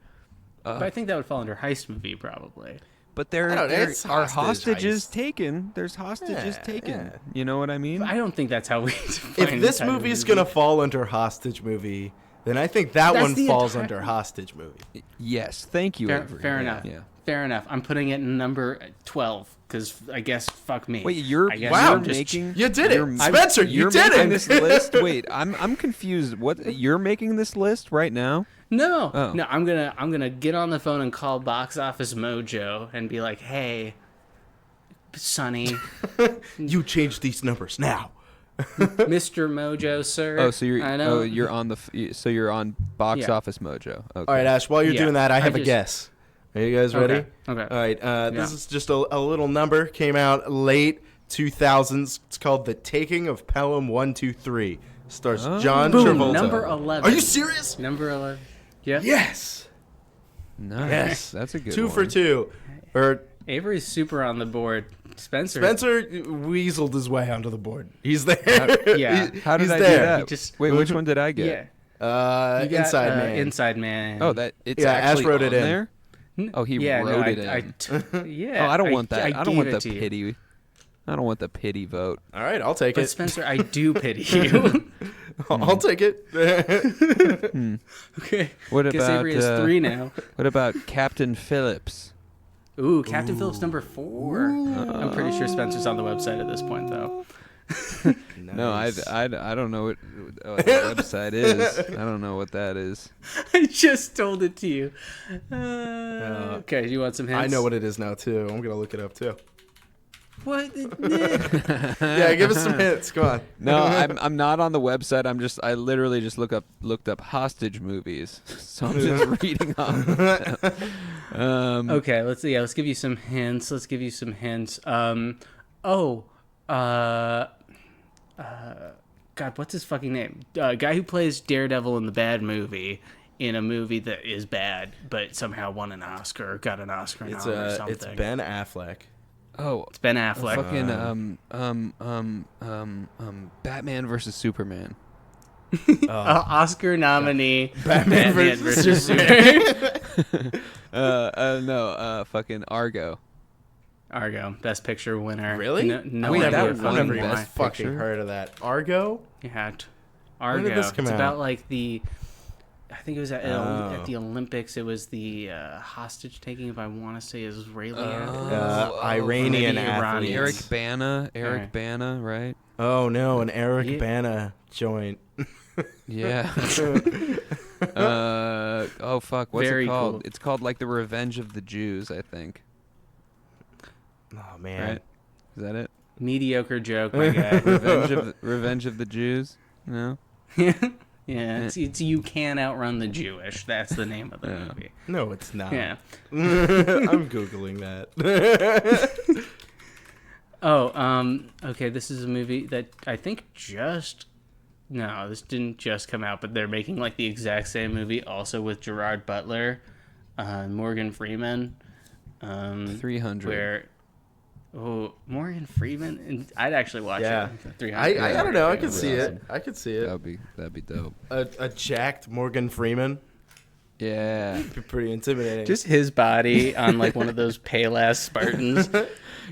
Speaker 1: But I think that would fall under heist movie, probably.
Speaker 3: But there
Speaker 2: I don't know,
Speaker 3: are
Speaker 2: it's
Speaker 3: hostages
Speaker 2: heist.
Speaker 3: taken. There's hostages
Speaker 2: Yeah,
Speaker 3: taken.
Speaker 2: yeah.
Speaker 3: You know what I mean?
Speaker 1: I don't think that's how we define
Speaker 2: If this
Speaker 1: the type of
Speaker 2: movie's
Speaker 1: movie.
Speaker 2: gonna fall under hostage movie, then I think that
Speaker 1: That's
Speaker 2: one
Speaker 1: the
Speaker 2: falls
Speaker 1: entire-
Speaker 2: under hostage movie.
Speaker 3: Yes, thank you.
Speaker 1: Fair,
Speaker 3: Avery.
Speaker 1: fair enough.
Speaker 3: Yeah.
Speaker 1: Fair enough. I'm putting it in number 12 because I guess fuck me.
Speaker 3: Wait, you're
Speaker 1: I guess
Speaker 2: wow,
Speaker 1: I'm just-
Speaker 3: making
Speaker 2: You did it,
Speaker 3: you're-
Speaker 2: Spencer. You
Speaker 3: You're
Speaker 2: did
Speaker 3: making
Speaker 2: it.
Speaker 3: this list. Wait, I'm confused. What you're making this list right now?
Speaker 1: No,
Speaker 3: Oh.
Speaker 1: no. I'm gonna get on the phone and call Box Office Mojo and be like, "Hey, Sonny,
Speaker 2: You changed these numbers now.
Speaker 1: Mr. Mojo, sir."
Speaker 3: Oh, so you're
Speaker 1: I know.
Speaker 3: you're on so you're on Box
Speaker 1: Yeah.
Speaker 3: Office Mojo. Okay.
Speaker 2: All right, Ash. While you're
Speaker 1: Yeah,
Speaker 2: doing that, I
Speaker 1: I
Speaker 2: have a
Speaker 1: just-
Speaker 2: guess. Are you guys ready?
Speaker 1: Okay.
Speaker 2: All right. This
Speaker 1: Yeah.
Speaker 2: is just a little number. Came out late 2000s. It's called The Taking of Pelham 123. Stars John
Speaker 1: Boom,
Speaker 2: Travolta.
Speaker 1: number 11.
Speaker 2: Are you serious?
Speaker 1: Number 11. Yep.
Speaker 2: Yes.
Speaker 3: Nice.
Speaker 2: Yes.
Speaker 3: That's a good
Speaker 2: 2
Speaker 3: one.
Speaker 2: for 2. Or
Speaker 1: Avery's super on the board. Spencer.
Speaker 2: Spencer weaseled his way onto the board. He's there.
Speaker 1: yeah.
Speaker 3: How did
Speaker 2: He's
Speaker 3: I
Speaker 2: there.
Speaker 3: do that?
Speaker 1: He just-
Speaker 3: Wait, which one did I get?
Speaker 1: Yeah. You got,
Speaker 2: Inside Man.
Speaker 1: Inside Man.
Speaker 3: Oh, that it's
Speaker 2: Yeah, Ash
Speaker 3: actually
Speaker 2: wrote
Speaker 3: on
Speaker 2: it in.
Speaker 3: there. Oh, he
Speaker 1: yeah,
Speaker 3: wrote
Speaker 1: no,
Speaker 3: it in.
Speaker 1: yeah.
Speaker 3: Oh, I don't want that. I, don't
Speaker 1: gave
Speaker 3: want
Speaker 1: it
Speaker 3: the
Speaker 1: to you.
Speaker 3: pity. I don't want the pity vote.
Speaker 2: All right, I'll take
Speaker 1: But
Speaker 2: it.
Speaker 1: Spencer, I do pity you.
Speaker 2: I'll take it.
Speaker 1: Okay.
Speaker 3: What
Speaker 1: Guess
Speaker 3: about
Speaker 1: Avery has 3 now.
Speaker 3: What about Captain Phillips?
Speaker 1: Ooh, Captain Phillips number 4. I'm pretty sure Spencer's on the website at this point, though.
Speaker 3: No, I don't know what the website is. I don't know what that is.
Speaker 1: I just told it to you. Okay, you want some hints?
Speaker 2: I know what it is now too. I'm gonna look it up too.
Speaker 1: What?
Speaker 2: Yeah, give us some hints. Come on.
Speaker 3: No, I'm not on the website. I literally just looked up hostage movies. So I'm just reading off.
Speaker 1: Okay, let's give you some hints. God, what's his fucking name? Guy who plays Daredevil in the bad movie, in a movie that is bad, but somehow won an Oscar, or got an Oscar nom or something.
Speaker 2: It's Ben Affleck.
Speaker 3: Oh,
Speaker 1: It's Ben Affleck.
Speaker 3: fucking Batman versus Superman.
Speaker 1: Oscar nominee
Speaker 2: Batman versus
Speaker 1: Superman.
Speaker 3: No, fucking Argo.
Speaker 1: Argo, Best Picture winner.
Speaker 2: Really?
Speaker 1: No
Speaker 3: Wait,
Speaker 1: idea
Speaker 3: that
Speaker 1: if
Speaker 3: won
Speaker 1: I've
Speaker 3: Best
Speaker 1: won.
Speaker 2: fucking
Speaker 3: Picture?
Speaker 2: heard of that. Argo?
Speaker 1: Yeah,
Speaker 2: When did
Speaker 1: Argo.
Speaker 2: this come
Speaker 1: It's
Speaker 2: out?
Speaker 1: about like the. I think it was at
Speaker 2: Oh.
Speaker 1: the Olympics. It was the hostage taking, if I want to say, Israeli.
Speaker 2: Iranian
Speaker 1: maybe
Speaker 2: athletes.
Speaker 3: Eric Bana. Eric
Speaker 1: Alright.
Speaker 3: Bana, right?
Speaker 2: Oh no, an Eric
Speaker 1: Yeah.
Speaker 2: Bana joint.
Speaker 3: Yeah. Oh fuck, what's
Speaker 1: Very
Speaker 3: it called?
Speaker 1: cool.
Speaker 3: It's called like The Revenge of the Jews, I think.
Speaker 2: Oh man.
Speaker 3: Right? Is that it?
Speaker 1: Mediocre joke, my guy.
Speaker 3: Revenge of the Jews? No.
Speaker 1: Yeah, it's You Can Outrun the Jewish. That's the name of the
Speaker 3: Yeah.
Speaker 1: movie.
Speaker 2: No, it's not.
Speaker 1: Yeah.
Speaker 2: I'm googling that.
Speaker 1: Okay, this is a movie that I think this didn't just come out, but they're making like the exact same movie also with Gerard Butler, Morgan Freeman.
Speaker 3: 300.
Speaker 1: Where Morgan Freeman, and I'd actually watch
Speaker 2: Yeah.
Speaker 1: it. 300.
Speaker 2: I don't know. I could
Speaker 3: That'd
Speaker 2: see
Speaker 3: be
Speaker 2: it.
Speaker 3: awesome.
Speaker 2: I could see it.
Speaker 3: That'd be dope.
Speaker 2: A jacked Morgan Freeman.
Speaker 3: Yeah.
Speaker 2: Be pretty intimidating.
Speaker 1: Just his body on like one of those pale ass Spartans,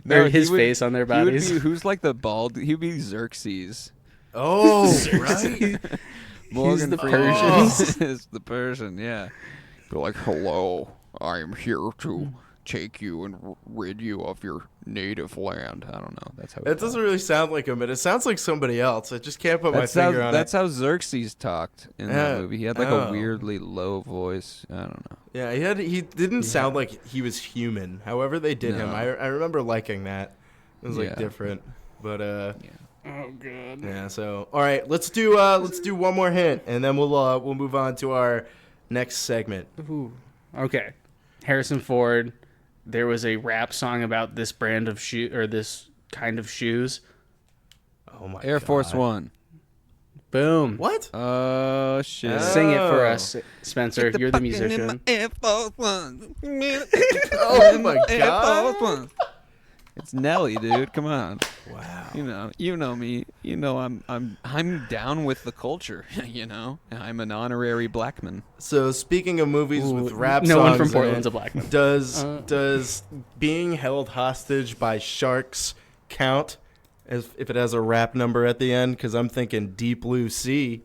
Speaker 3: No,
Speaker 1: or
Speaker 3: he
Speaker 1: his
Speaker 3: would-
Speaker 1: face on their
Speaker 3: He would
Speaker 1: bodies.
Speaker 3: be, who's like the bald? He'd be Xerxes.
Speaker 2: oh, right.
Speaker 3: Morgan
Speaker 1: the
Speaker 3: Freeman
Speaker 1: Persians.
Speaker 3: is the Persian, yeah. Be like, hello, I am here to take you and rid you of your native land. I don't know. That's how
Speaker 2: That doesn't really sound like him, but it sounds like somebody else. I just can't put my
Speaker 3: That's how,
Speaker 2: finger on
Speaker 3: that's
Speaker 2: it.
Speaker 3: how Xerxes talked in
Speaker 2: Yeah.
Speaker 3: that movie. He had like
Speaker 2: Oh.
Speaker 3: a weirdly low voice. I don't know.
Speaker 2: Yeah, he didn't sound like he was human. However they did him,
Speaker 3: No.
Speaker 2: I remember liking that. It was like
Speaker 3: Yeah.
Speaker 2: different. But
Speaker 1: Oh god.
Speaker 2: yeah, so all right, let's do one more hint and then we'll move on to our next segment.
Speaker 1: Okay. Harrison Ford. There was a rap song about this brand of shoe or this kind of shoes.
Speaker 2: Oh my
Speaker 3: Air Force
Speaker 2: God.
Speaker 3: One.
Speaker 1: Boom.
Speaker 2: What?
Speaker 3: Oh shit.
Speaker 1: Sing it for
Speaker 2: Oh.
Speaker 1: us, Spencer. You're the musician.
Speaker 3: Air Force One.
Speaker 2: Oh my
Speaker 3: Air
Speaker 2: God.
Speaker 3: Force One. It's Nelly, dude. Come on.
Speaker 2: Wow.
Speaker 3: You know me. You know I'm down with the culture. You know, I'm an honorary blackman.
Speaker 2: So speaking of movies with rap
Speaker 1: no
Speaker 2: songs,
Speaker 1: one from
Speaker 2: in
Speaker 1: Portland's
Speaker 2: it,
Speaker 1: a black man.
Speaker 2: Does being held hostage by sharks count as if it has a rap number at the end? Because I'm thinking Deep Blue Sea.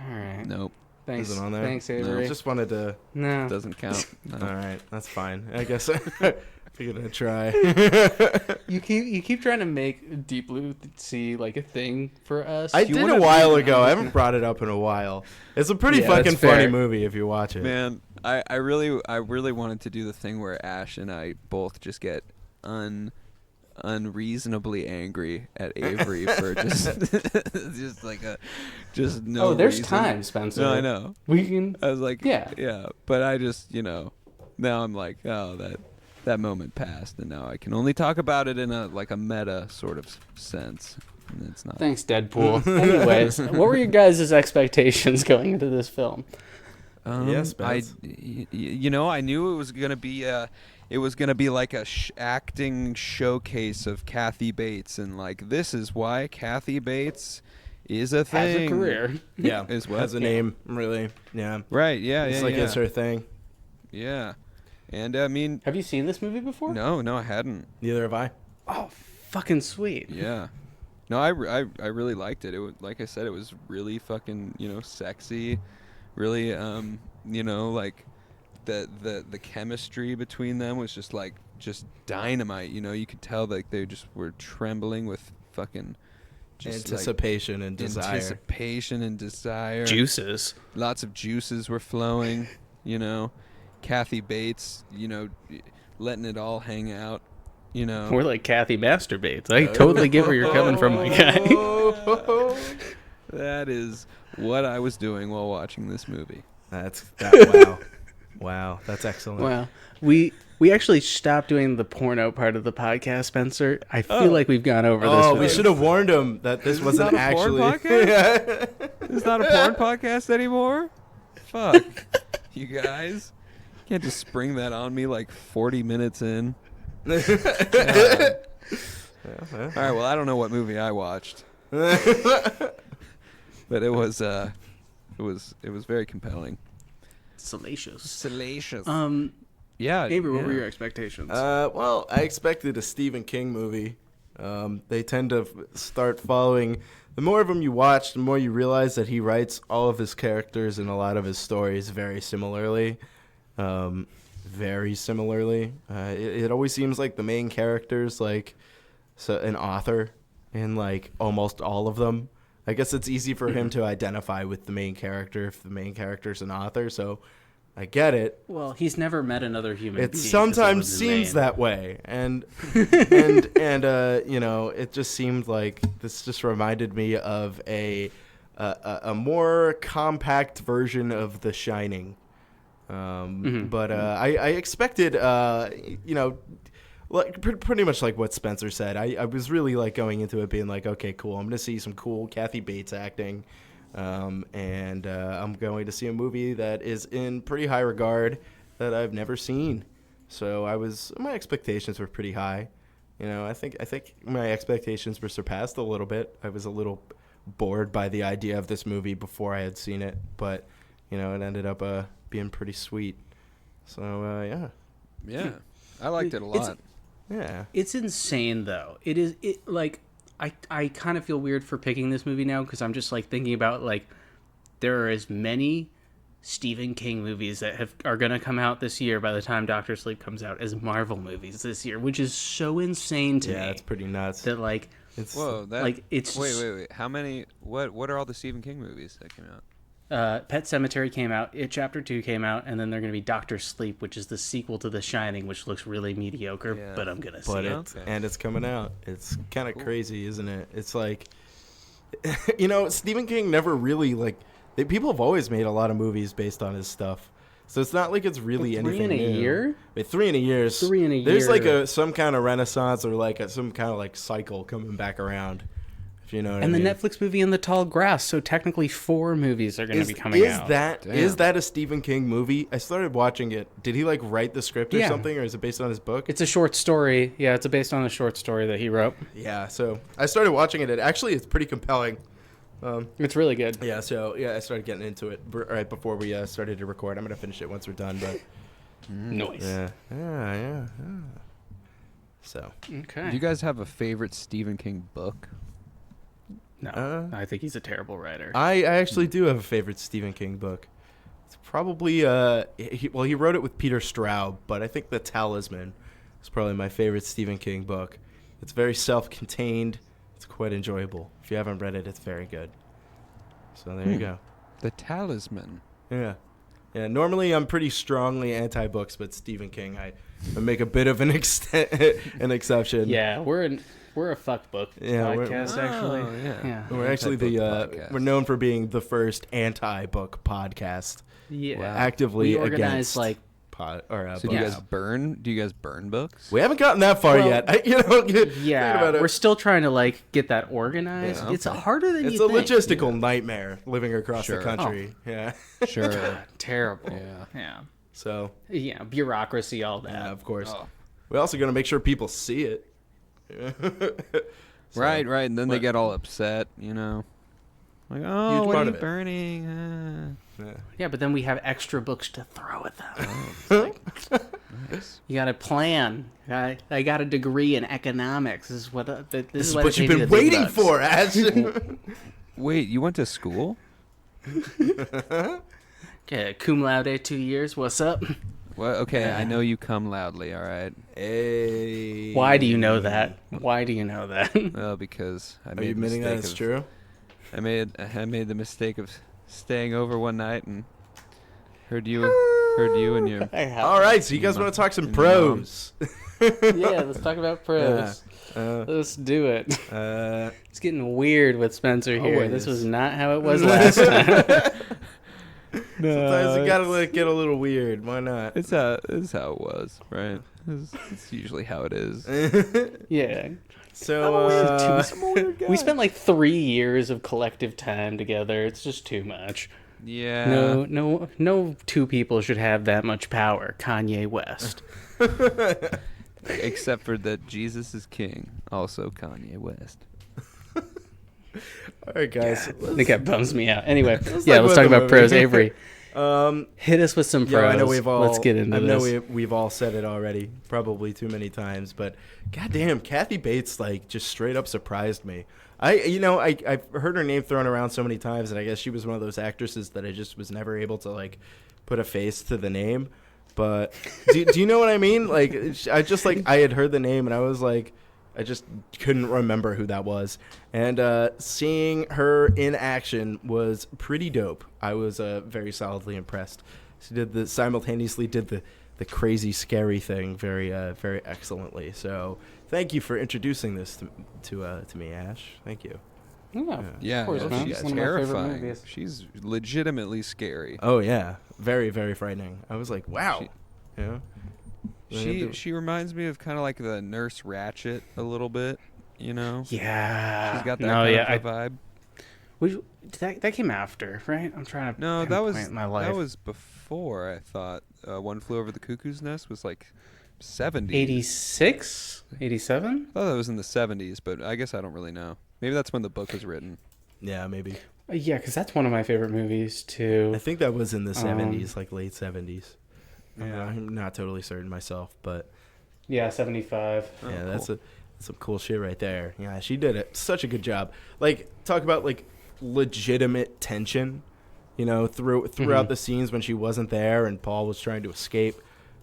Speaker 1: All right.
Speaker 3: Nope,
Speaker 1: Thanks.
Speaker 2: Is it on there?
Speaker 1: Thanks,
Speaker 2: No,
Speaker 1: Avery.
Speaker 2: just wanted to.
Speaker 1: No.
Speaker 3: doesn't count. No.
Speaker 2: All right, that's fine. I guess I figured I'd try.
Speaker 1: You keep trying to make Deep Blue Sea like a thing for us.
Speaker 2: I
Speaker 1: You
Speaker 2: did
Speaker 1: wanna
Speaker 2: a while
Speaker 1: be-
Speaker 2: ago. I haven't brought it up in a while. It's a pretty
Speaker 1: Yeah,
Speaker 2: fucking
Speaker 1: that's
Speaker 2: funny
Speaker 1: fair.
Speaker 2: movie if you watch it.
Speaker 3: Man, I really wanted to do the thing where Ash and I both just get unreasonably angry at Avery for just like just no.
Speaker 1: Oh, there's
Speaker 3: reason.
Speaker 1: time, Spencer.
Speaker 3: No, I know.
Speaker 1: We can.
Speaker 3: I was like,
Speaker 1: Yeah.
Speaker 3: but I just, now I'm like, oh, that moment passed, and now I can only talk about it in a meta sort of sense. And it's not.
Speaker 1: Thanks, Deadpool. Anyways, what were your guys' expectations going into this film?
Speaker 2: Yes,
Speaker 3: I
Speaker 2: Spence.
Speaker 3: I knew it was gonna be like a acting showcase of Kathy Bates, and like this is why Kathy Bates is a thing.
Speaker 1: Has a career.
Speaker 2: Yeah,
Speaker 3: Is what?
Speaker 2: has a name, really. Yeah,
Speaker 3: Right? Yeah.
Speaker 2: it's
Speaker 3: yeah.
Speaker 2: like
Speaker 3: yeah.
Speaker 2: it's her thing.
Speaker 3: Yeah. And I mean,
Speaker 1: Have you seen this movie before?
Speaker 3: no, I hadn't.
Speaker 2: Neither have I.
Speaker 1: Oh, fucking sweet.
Speaker 3: Yeah. No, I really liked it. It was, like I said, it was really fucking, sexy. Really, like the chemistry between them was just dynamite. You could tell like they just were trembling with fucking just
Speaker 2: Anticipation and desire.
Speaker 3: anticipation and desire.
Speaker 1: Juices.
Speaker 3: Lots of juices were flowing. Kathy Bates, letting it all hang out.
Speaker 1: We're like Kathy masturbates. I totally get where you're coming from, my guy.
Speaker 3: That is what I was doing while watching this movie.
Speaker 2: Wow. Wow, that's excellent.
Speaker 1: Wow. We actually stopped doing the porno part of the podcast, Spencer. I feel like we've gone over this.
Speaker 2: Oh,
Speaker 1: with
Speaker 2: we
Speaker 1: this.
Speaker 2: should have warned him that this wasn't
Speaker 3: not a porn
Speaker 2: actually.
Speaker 3: podcast? It's not a porn podcast anymore? Fuck. You guys. Can't just spring that on me like 40 minutes in. All right. Well, I don't know what movie I watched, but it was very compelling.
Speaker 1: Salacious.
Speaker 3: Salacious.
Speaker 4: Yeah.
Speaker 1: Avery, what were
Speaker 3: yeah.
Speaker 1: your expectations?
Speaker 2: Well, I expected a Stephen King movie. They tend to start following. The more of them you watch, the more you realize that he writes all of his characters and a lot of his stories very similarly. Very similarly. It always seems like the main character's like an author in like almost all of them. I guess it's easy for him to identify with the main character if the main character's an author, so I get it.
Speaker 1: Well, he's never met another human
Speaker 2: It
Speaker 1: being. 'cause
Speaker 2: sometimes
Speaker 1: was his
Speaker 2: seems
Speaker 1: name.
Speaker 2: that way, and it just seemed like this just reminded me of a more compact version of The Shining. But I expected, like pretty much like what Spencer said. I was really like going into it being like, okay, cool. I'm gonna see some cool Kathy Bates acting. And I'm going to see a movie that is in pretty high regard that I've never seen. So my expectations were pretty high. I think my expectations were surpassed a little bit. I was a little bored by the idea of this movie before I had seen it, but it ended up being pretty sweet. So yeah.
Speaker 3: Yeah, I liked it a lot.
Speaker 2: Yeah.
Speaker 1: It's insane, though. I kind of feel weird for picking this movie now because I'm just like thinking about like there are as many Stephen King movies that are going to come out this year by the time Doctor Sleep comes out as Marvel movies this year, which is so insane to me.
Speaker 2: Yeah, it's pretty nuts.
Speaker 1: That like
Speaker 2: It's
Speaker 3: Whoa, that
Speaker 1: like it's
Speaker 3: wait. How many? What are all the Stephen King movies that came out?
Speaker 1: Pet Sematary came out, It Chapter 2 came out, and then they're going to be Doctor Sleep, which is the sequel to The Shining, which looks really mediocre,
Speaker 3: Yeah.
Speaker 1: but I'm going to see
Speaker 2: But
Speaker 1: it.
Speaker 2: it's coming out. It's kind of crazy, isn't it? It's like, Stephen King never really people have always made a lot of movies based on his stuff. So it's not like it's really
Speaker 1: Three
Speaker 2: anything
Speaker 1: in a
Speaker 2: new.
Speaker 1: year?
Speaker 2: Wait, 3 in a year.
Speaker 1: Three in a
Speaker 2: There's
Speaker 1: year.
Speaker 2: some kind of renaissance or some kind of cycle coming back around. If you know what
Speaker 1: And
Speaker 2: I
Speaker 1: the
Speaker 2: mean.
Speaker 1: Netflix movie In the Tall Grass, so technically 4 movies are going to be coming out.
Speaker 2: Is that a Stephen King movie? I started watching it. Did he write the script or
Speaker 1: Yeah.
Speaker 2: something, or is it based on his book?
Speaker 1: It's a short story. Yeah, it's based on a short story that he wrote.
Speaker 2: Yeah. So I started watching it. It's pretty compelling.
Speaker 1: It's really good.
Speaker 2: Yeah. So I started getting into it right before we started to record. I'm gonna finish it once we're done. But
Speaker 1: Noise.
Speaker 2: yeah. So
Speaker 1: Okay.
Speaker 3: Do you guys have a favorite Stephen King book?
Speaker 1: No, I think he's a terrible writer.
Speaker 2: I actually do have a favorite Stephen King book. It's probably he wrote it with Peter Straub, but I think The Talisman is probably my favorite Stephen King book. It's very self-contained. It's quite enjoyable. If you haven't read it, it's very good. So there you go.
Speaker 3: The Talisman.
Speaker 2: Yeah. Yeah, normally I'm pretty strongly anti-books, but Stephen King, I make a bit of an exception.
Speaker 1: Yeah, we're a fuck book podcast, actually.
Speaker 3: Oh, yeah.
Speaker 2: We're actually
Speaker 3: Anti-book podcast.
Speaker 2: we're known for being the first anti-book podcast.
Speaker 1: Yeah.
Speaker 3: Wow.
Speaker 2: Actively
Speaker 1: We organize,
Speaker 2: against
Speaker 3: So
Speaker 2: books.
Speaker 3: do you guys burn? Do you guys burn books?
Speaker 2: We haven't gotten that far
Speaker 1: Well,
Speaker 2: yet.
Speaker 1: Yeah, we're still trying to get that organized.
Speaker 3: Yeah,
Speaker 1: It's
Speaker 3: okay.
Speaker 1: harder than
Speaker 2: It's
Speaker 1: you
Speaker 2: a
Speaker 1: think.
Speaker 2: logistical nightmare living across
Speaker 3: Sure.
Speaker 2: the country. Yeah.
Speaker 3: Sure.
Speaker 1: Terrible.
Speaker 3: Yeah.
Speaker 2: So,
Speaker 1: Yeah, bureaucracy, all that.
Speaker 2: yeah, of course.
Speaker 3: Oh.
Speaker 2: We're also going to make sure people see it. So,
Speaker 3: Right. And then they
Speaker 2: what-
Speaker 3: get all upset, Like, oh,
Speaker 2: Huge
Speaker 3: what
Speaker 2: part
Speaker 3: are
Speaker 2: of
Speaker 3: you
Speaker 2: it.
Speaker 3: burning?
Speaker 2: Yeah.
Speaker 1: Yeah, but then we have extra books to throw at them.
Speaker 3: Nice.
Speaker 1: You got to plan. I got a degree in economics. This is what
Speaker 2: This is
Speaker 1: why
Speaker 2: what
Speaker 1: they
Speaker 2: you've
Speaker 1: pay me
Speaker 2: been
Speaker 1: the big
Speaker 2: waiting
Speaker 1: bucks.
Speaker 2: for, Ash.
Speaker 3: Wait, you went to school?
Speaker 1: Okay, cum laude 2 years. What's up?
Speaker 3: Well, okay, I know you come loudly, all right?
Speaker 2: Hey.
Speaker 1: Why do you know that? Why do you know that?
Speaker 3: Well, because I
Speaker 2: Are
Speaker 3: made
Speaker 2: you
Speaker 3: the
Speaker 2: admitting that
Speaker 3: mistake
Speaker 2: it's
Speaker 3: of-
Speaker 2: true?
Speaker 3: I made the mistake of staying over one night and heard you and your
Speaker 2: All right, so you guys want to talk some
Speaker 3: Your
Speaker 2: pros?
Speaker 1: Yeah, let's talk about pros.
Speaker 2: Uh,
Speaker 1: Let's do it.
Speaker 2: uh,
Speaker 1: It's getting weird with Spencer here.
Speaker 2: Always.
Speaker 1: This was not how it was last time.
Speaker 2: Sometimes you gotta let it get a little weird. Why not?
Speaker 3: It's how it was, right? It's usually how it is.
Speaker 1: Yeah.
Speaker 2: So,
Speaker 1: We spent like 3 years of collective time together. It's just too much.
Speaker 3: Yeah.
Speaker 1: No two people should have that much power. Kanye West.
Speaker 3: Except for that Jesus is king. Also Kanye West.
Speaker 2: All right, guys.
Speaker 1: I think that bums me out. Anyway,
Speaker 2: talk
Speaker 1: let's
Speaker 2: about
Speaker 1: talk
Speaker 2: the
Speaker 1: about
Speaker 2: movie.
Speaker 1: pros. Avery,
Speaker 2: Um,
Speaker 1: hit us with some pros.
Speaker 2: yeah, I know we've all.
Speaker 1: Let's get into
Speaker 2: I know
Speaker 1: this.
Speaker 2: we've all said it already, probably too many times. But goddamn, Kathy Bates like just straight up surprised me. I've heard her name thrown around so many times, and I guess she was one of those actresses that I just was never able to like put a face to the name. But do you know what I mean? Like, I just like I had heard the name, and I was like, I just couldn't remember who that was. And seeing her in action was pretty dope. I was very solidly impressed. She simultaneously did the crazy scary thing very very excellently. So thank you for introducing this to me, Ash. Thank you.
Speaker 3: Yeah,
Speaker 1: of course, man.
Speaker 3: she's
Speaker 1: It's one of my favorite
Speaker 3: terrifying.
Speaker 1: movies.
Speaker 3: She's legitimately scary.
Speaker 2: Oh yeah, very very frightening. I was like, wow.
Speaker 3: She reminds me of kind of like the Nurse Ratched a little bit, you know?
Speaker 1: Yeah.
Speaker 3: She's got that kind of vibe.
Speaker 1: That came after, right? I'm trying to.
Speaker 3: No, that was
Speaker 1: pinpoint my life.
Speaker 3: that was before. I thought One Flew Over the Cuckoo's Nest was like 70s.
Speaker 1: 86, 87.
Speaker 3: I thought that was in the 70s, but I guess I don't really know. Maybe that's when the book was written.
Speaker 2: Yeah, maybe.
Speaker 1: Yeah, because that's one of my favorite movies too.
Speaker 2: I think that was in the 70s, like late 70s. Yeah, I'm not totally certain myself, but
Speaker 1: Yeah, 75.
Speaker 2: yeah,
Speaker 3: cool.
Speaker 2: that's some cool shit right there. Yeah, she did it. Such a good job. Like, talk about like legitimate tension, throughout the scenes when she wasn't there and Paul was trying to escape.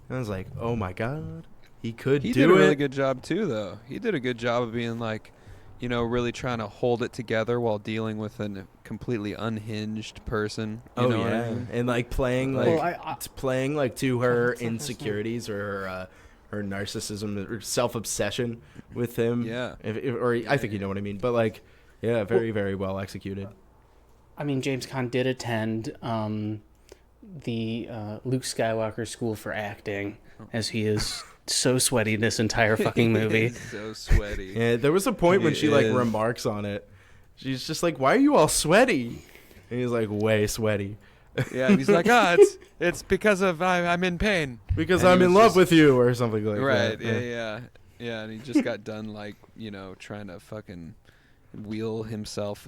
Speaker 2: And I was like, oh my god, he could
Speaker 3: He
Speaker 2: do
Speaker 3: did a really
Speaker 2: it.
Speaker 3: good job too, though. He did a good job of being like, really trying to hold it together while dealing with a completely unhinged person. You know what I mean?
Speaker 2: And like playing like
Speaker 1: Well,
Speaker 2: playing like to her
Speaker 1: What's that first name?
Speaker 2: insecurities or her narcissism or self-obsession with him.
Speaker 3: Yeah.
Speaker 2: I think you know what I mean. But like, yeah, very very well executed.
Speaker 1: I mean, James Caan did attend the Luke Skywalker School for Acting, as he is so sweaty this entire fucking movie.
Speaker 3: So sweaty.
Speaker 2: Yeah, there was a point when
Speaker 3: He
Speaker 2: she like
Speaker 3: is.
Speaker 2: remarks on it. She's just like, "Why are you all sweaty?" And he's like, "Way sweaty."
Speaker 3: Yeah, and he's like, it's because of I'm in pain.
Speaker 2: Because
Speaker 3: And he
Speaker 2: I'm in
Speaker 3: was
Speaker 2: love
Speaker 3: just-
Speaker 2: with you, or something like
Speaker 3: Right,
Speaker 2: that.
Speaker 3: yeah, and he just got done like, trying to fucking wheel himself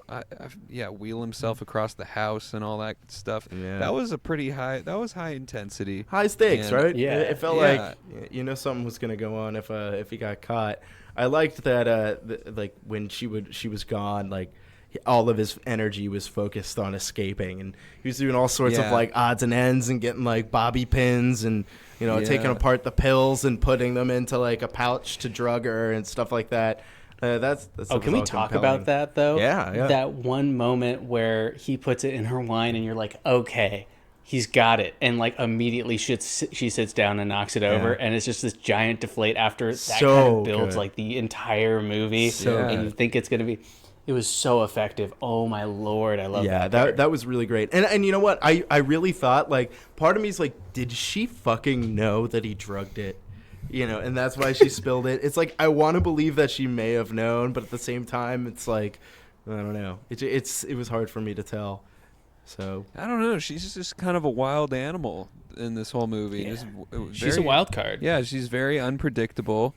Speaker 3: across the house and all that stuff.
Speaker 2: Yeah.
Speaker 3: That was high intensity.
Speaker 2: High stakes,
Speaker 3: And-
Speaker 2: right?
Speaker 1: Yeah.
Speaker 2: It felt
Speaker 3: Yeah.
Speaker 2: like something was gonna go on if he got caught. I liked that like when she was gone, like all of his energy was focused on escaping, and he was doing all sorts of
Speaker 3: Yeah.
Speaker 2: like odds and ends and getting like bobby pins and taking
Speaker 3: Yeah.
Speaker 2: apart the pills and putting them into like a pouch to drug her and stuff like that. That's
Speaker 1: Oh, can we
Speaker 2: all
Speaker 1: talk
Speaker 2: compelling.
Speaker 1: about that though?
Speaker 2: Yeah.
Speaker 1: That one moment where he puts it in her wine, and you're like, okay, he's got it, and like immediately she sits down and knocks it over, and it's just this giant deflate after that kind
Speaker 2: So
Speaker 1: of builds
Speaker 2: good.
Speaker 1: like the entire movie,
Speaker 2: So
Speaker 1: and
Speaker 3: good.
Speaker 1: you think it's gonna be. It was so effective. Oh my lord, I love
Speaker 2: Yeah,
Speaker 1: that. part.
Speaker 2: that was really great. And you know what? I really thought, like, part of me is like, did she fucking know that he drugged it? And that's why she spilled it. It's like, I want to believe that she may have known, but at the same time, it's like, I don't know. It was hard for me to tell. So,
Speaker 3: I don't know. She's just kind of a wild animal in this whole movie.
Speaker 1: Yeah.
Speaker 3: Just
Speaker 1: She's a
Speaker 3: very-
Speaker 1: wild card.
Speaker 3: Yeah, she's very unpredictable.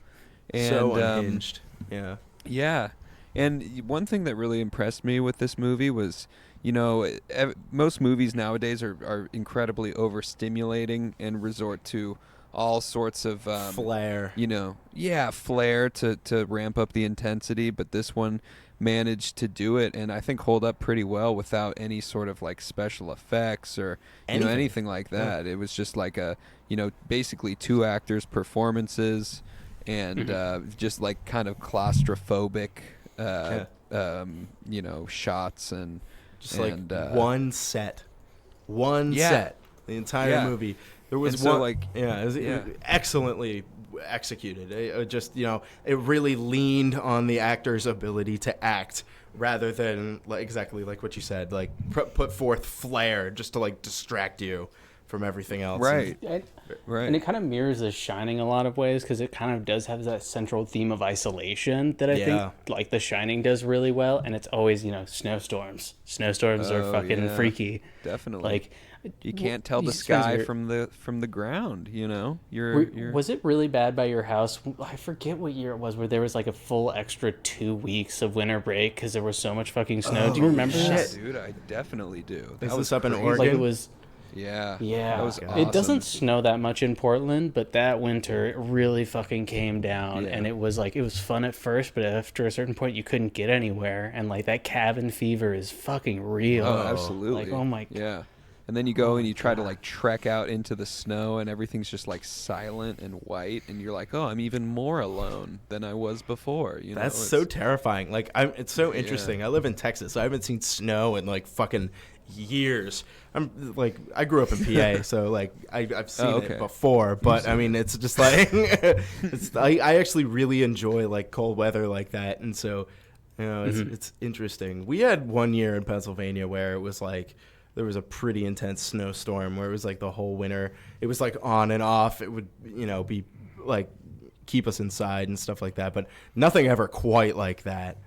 Speaker 3: And,
Speaker 2: so unhinged. Yeah.
Speaker 3: Yeah. And one thing that really impressed me with this movie was, most movies nowadays are incredibly overstimulating and resort to all sorts of
Speaker 2: Flair.
Speaker 3: flair to ramp up the intensity, but this one managed to do it and I think hold up pretty well without any sort of like special effects or anything like that. It was just like basically two actors' performances and just like kind of claustrophobic shots and
Speaker 2: Just like
Speaker 3: and,
Speaker 2: one set. One
Speaker 3: Yeah.
Speaker 2: set. The entire
Speaker 3: Yeah.
Speaker 2: movie. There was
Speaker 3: And so,
Speaker 2: one.
Speaker 3: like,
Speaker 2: it was
Speaker 3: yeah.
Speaker 2: excellently executed. It just, it really leaned on the actor's ability to act rather than like exactly like what you said, like put forth flair just to like distract you from everything else.
Speaker 3: Right.
Speaker 1: And,
Speaker 3: Right.
Speaker 1: and it kind of mirrors The Shining a lot of ways because it kind of does have that central theme of isolation that I
Speaker 2: Yeah.
Speaker 1: think like The Shining does really well. And it's always, snowstorms. Snowstorms are
Speaker 3: Oh,
Speaker 1: fucking
Speaker 3: yeah.
Speaker 1: freaky.
Speaker 3: Definitely.
Speaker 1: Like
Speaker 3: You can't tell the
Speaker 1: Spencer,
Speaker 3: sky from the ground, you know?
Speaker 1: Was it really bad by your house? I forget what year it was where there was like a full extra 2 weeks of winter break because there was so much fucking snow. Do you remember
Speaker 3: Yeah,
Speaker 1: that?
Speaker 3: dude, I definitely do.
Speaker 2: Is
Speaker 3: That was
Speaker 2: this up in
Speaker 3: crazy.
Speaker 2: Oregon?
Speaker 1: Like it was.
Speaker 3: Yeah.
Speaker 1: Yeah,
Speaker 3: That was
Speaker 2: God.
Speaker 3: awesome.
Speaker 1: it doesn't snow that much in Portland, but that winter it really fucking came down,
Speaker 3: Yeah.
Speaker 1: and it was fun at first, but after a certain point you couldn't get anywhere, and like that cabin fever is fucking real.
Speaker 3: Oh, absolutely.
Speaker 1: Like, oh my.
Speaker 3: Yeah. And then you go and you try to like trek out into the snow and everything's just like silent and white and you're like, "Oh, I'm even more alone than I was before." You know.
Speaker 2: That's
Speaker 3: It's-
Speaker 2: so terrifying. Like, it's so interesting. I live in Texas. I haven't seen snow in like fucking years. I'm like, I grew up in PA, so like I've seen
Speaker 3: okay.
Speaker 2: it before. But I mean, it's just like I actually really enjoy like cold weather like that, and so it's interesting. We had one year in Pennsylvania where it was like there was a pretty intense snowstorm where it was like the whole winter. It was like on and off. It would be like keep us inside and stuff like that, but nothing ever quite like that.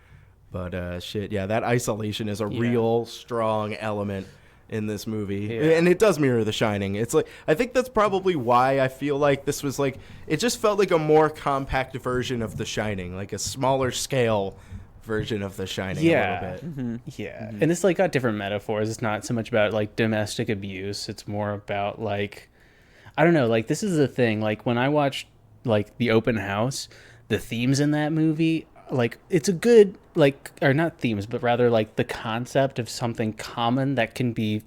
Speaker 2: But shit, yeah, that isolation is a real strong element in this movie, and it does mirror The Shining. It's like I think that's probably why I feel like this was like it just felt like a more compact version of The Shining, like a smaller scale version of The Shining a little bit.
Speaker 1: Yeah, and it's like got different metaphors. It's not so much about like domestic abuse. It's more about like, I don't know. Like this is the thing. Like when I watched like The Open House, the themes in that movie, like it's a good like or not themes, but rather like the concept of something common that can be,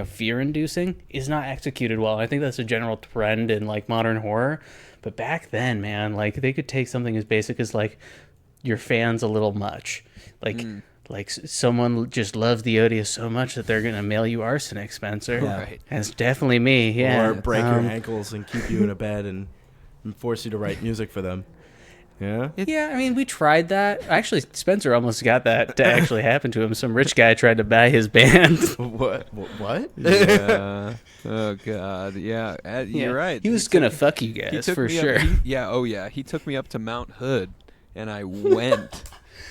Speaker 1: fear-inducing is not executed well. I think that's a general trend in like modern horror. But back then, man, like they could take something as basic as like your fans a little much, like someone just loves the odious so much that they're gonna mail you arsenic, Spencer.
Speaker 3: Right.
Speaker 1: And it's definitely me. Yeah,
Speaker 2: Or break your ankles and keep you in a bed and force you to write music for them. Yeah.
Speaker 1: Yeah, I mean, we tried that. Actually, Spencer almost got that to actually happen to him. Some rich guy tried to buy his band.
Speaker 2: What?
Speaker 3: Yeah. Oh god. Yeah. You're right.
Speaker 1: He was gonna fuck you guys
Speaker 3: took
Speaker 1: for
Speaker 3: me up-
Speaker 1: sure.
Speaker 3: He took me up to Mount Hood, and I went.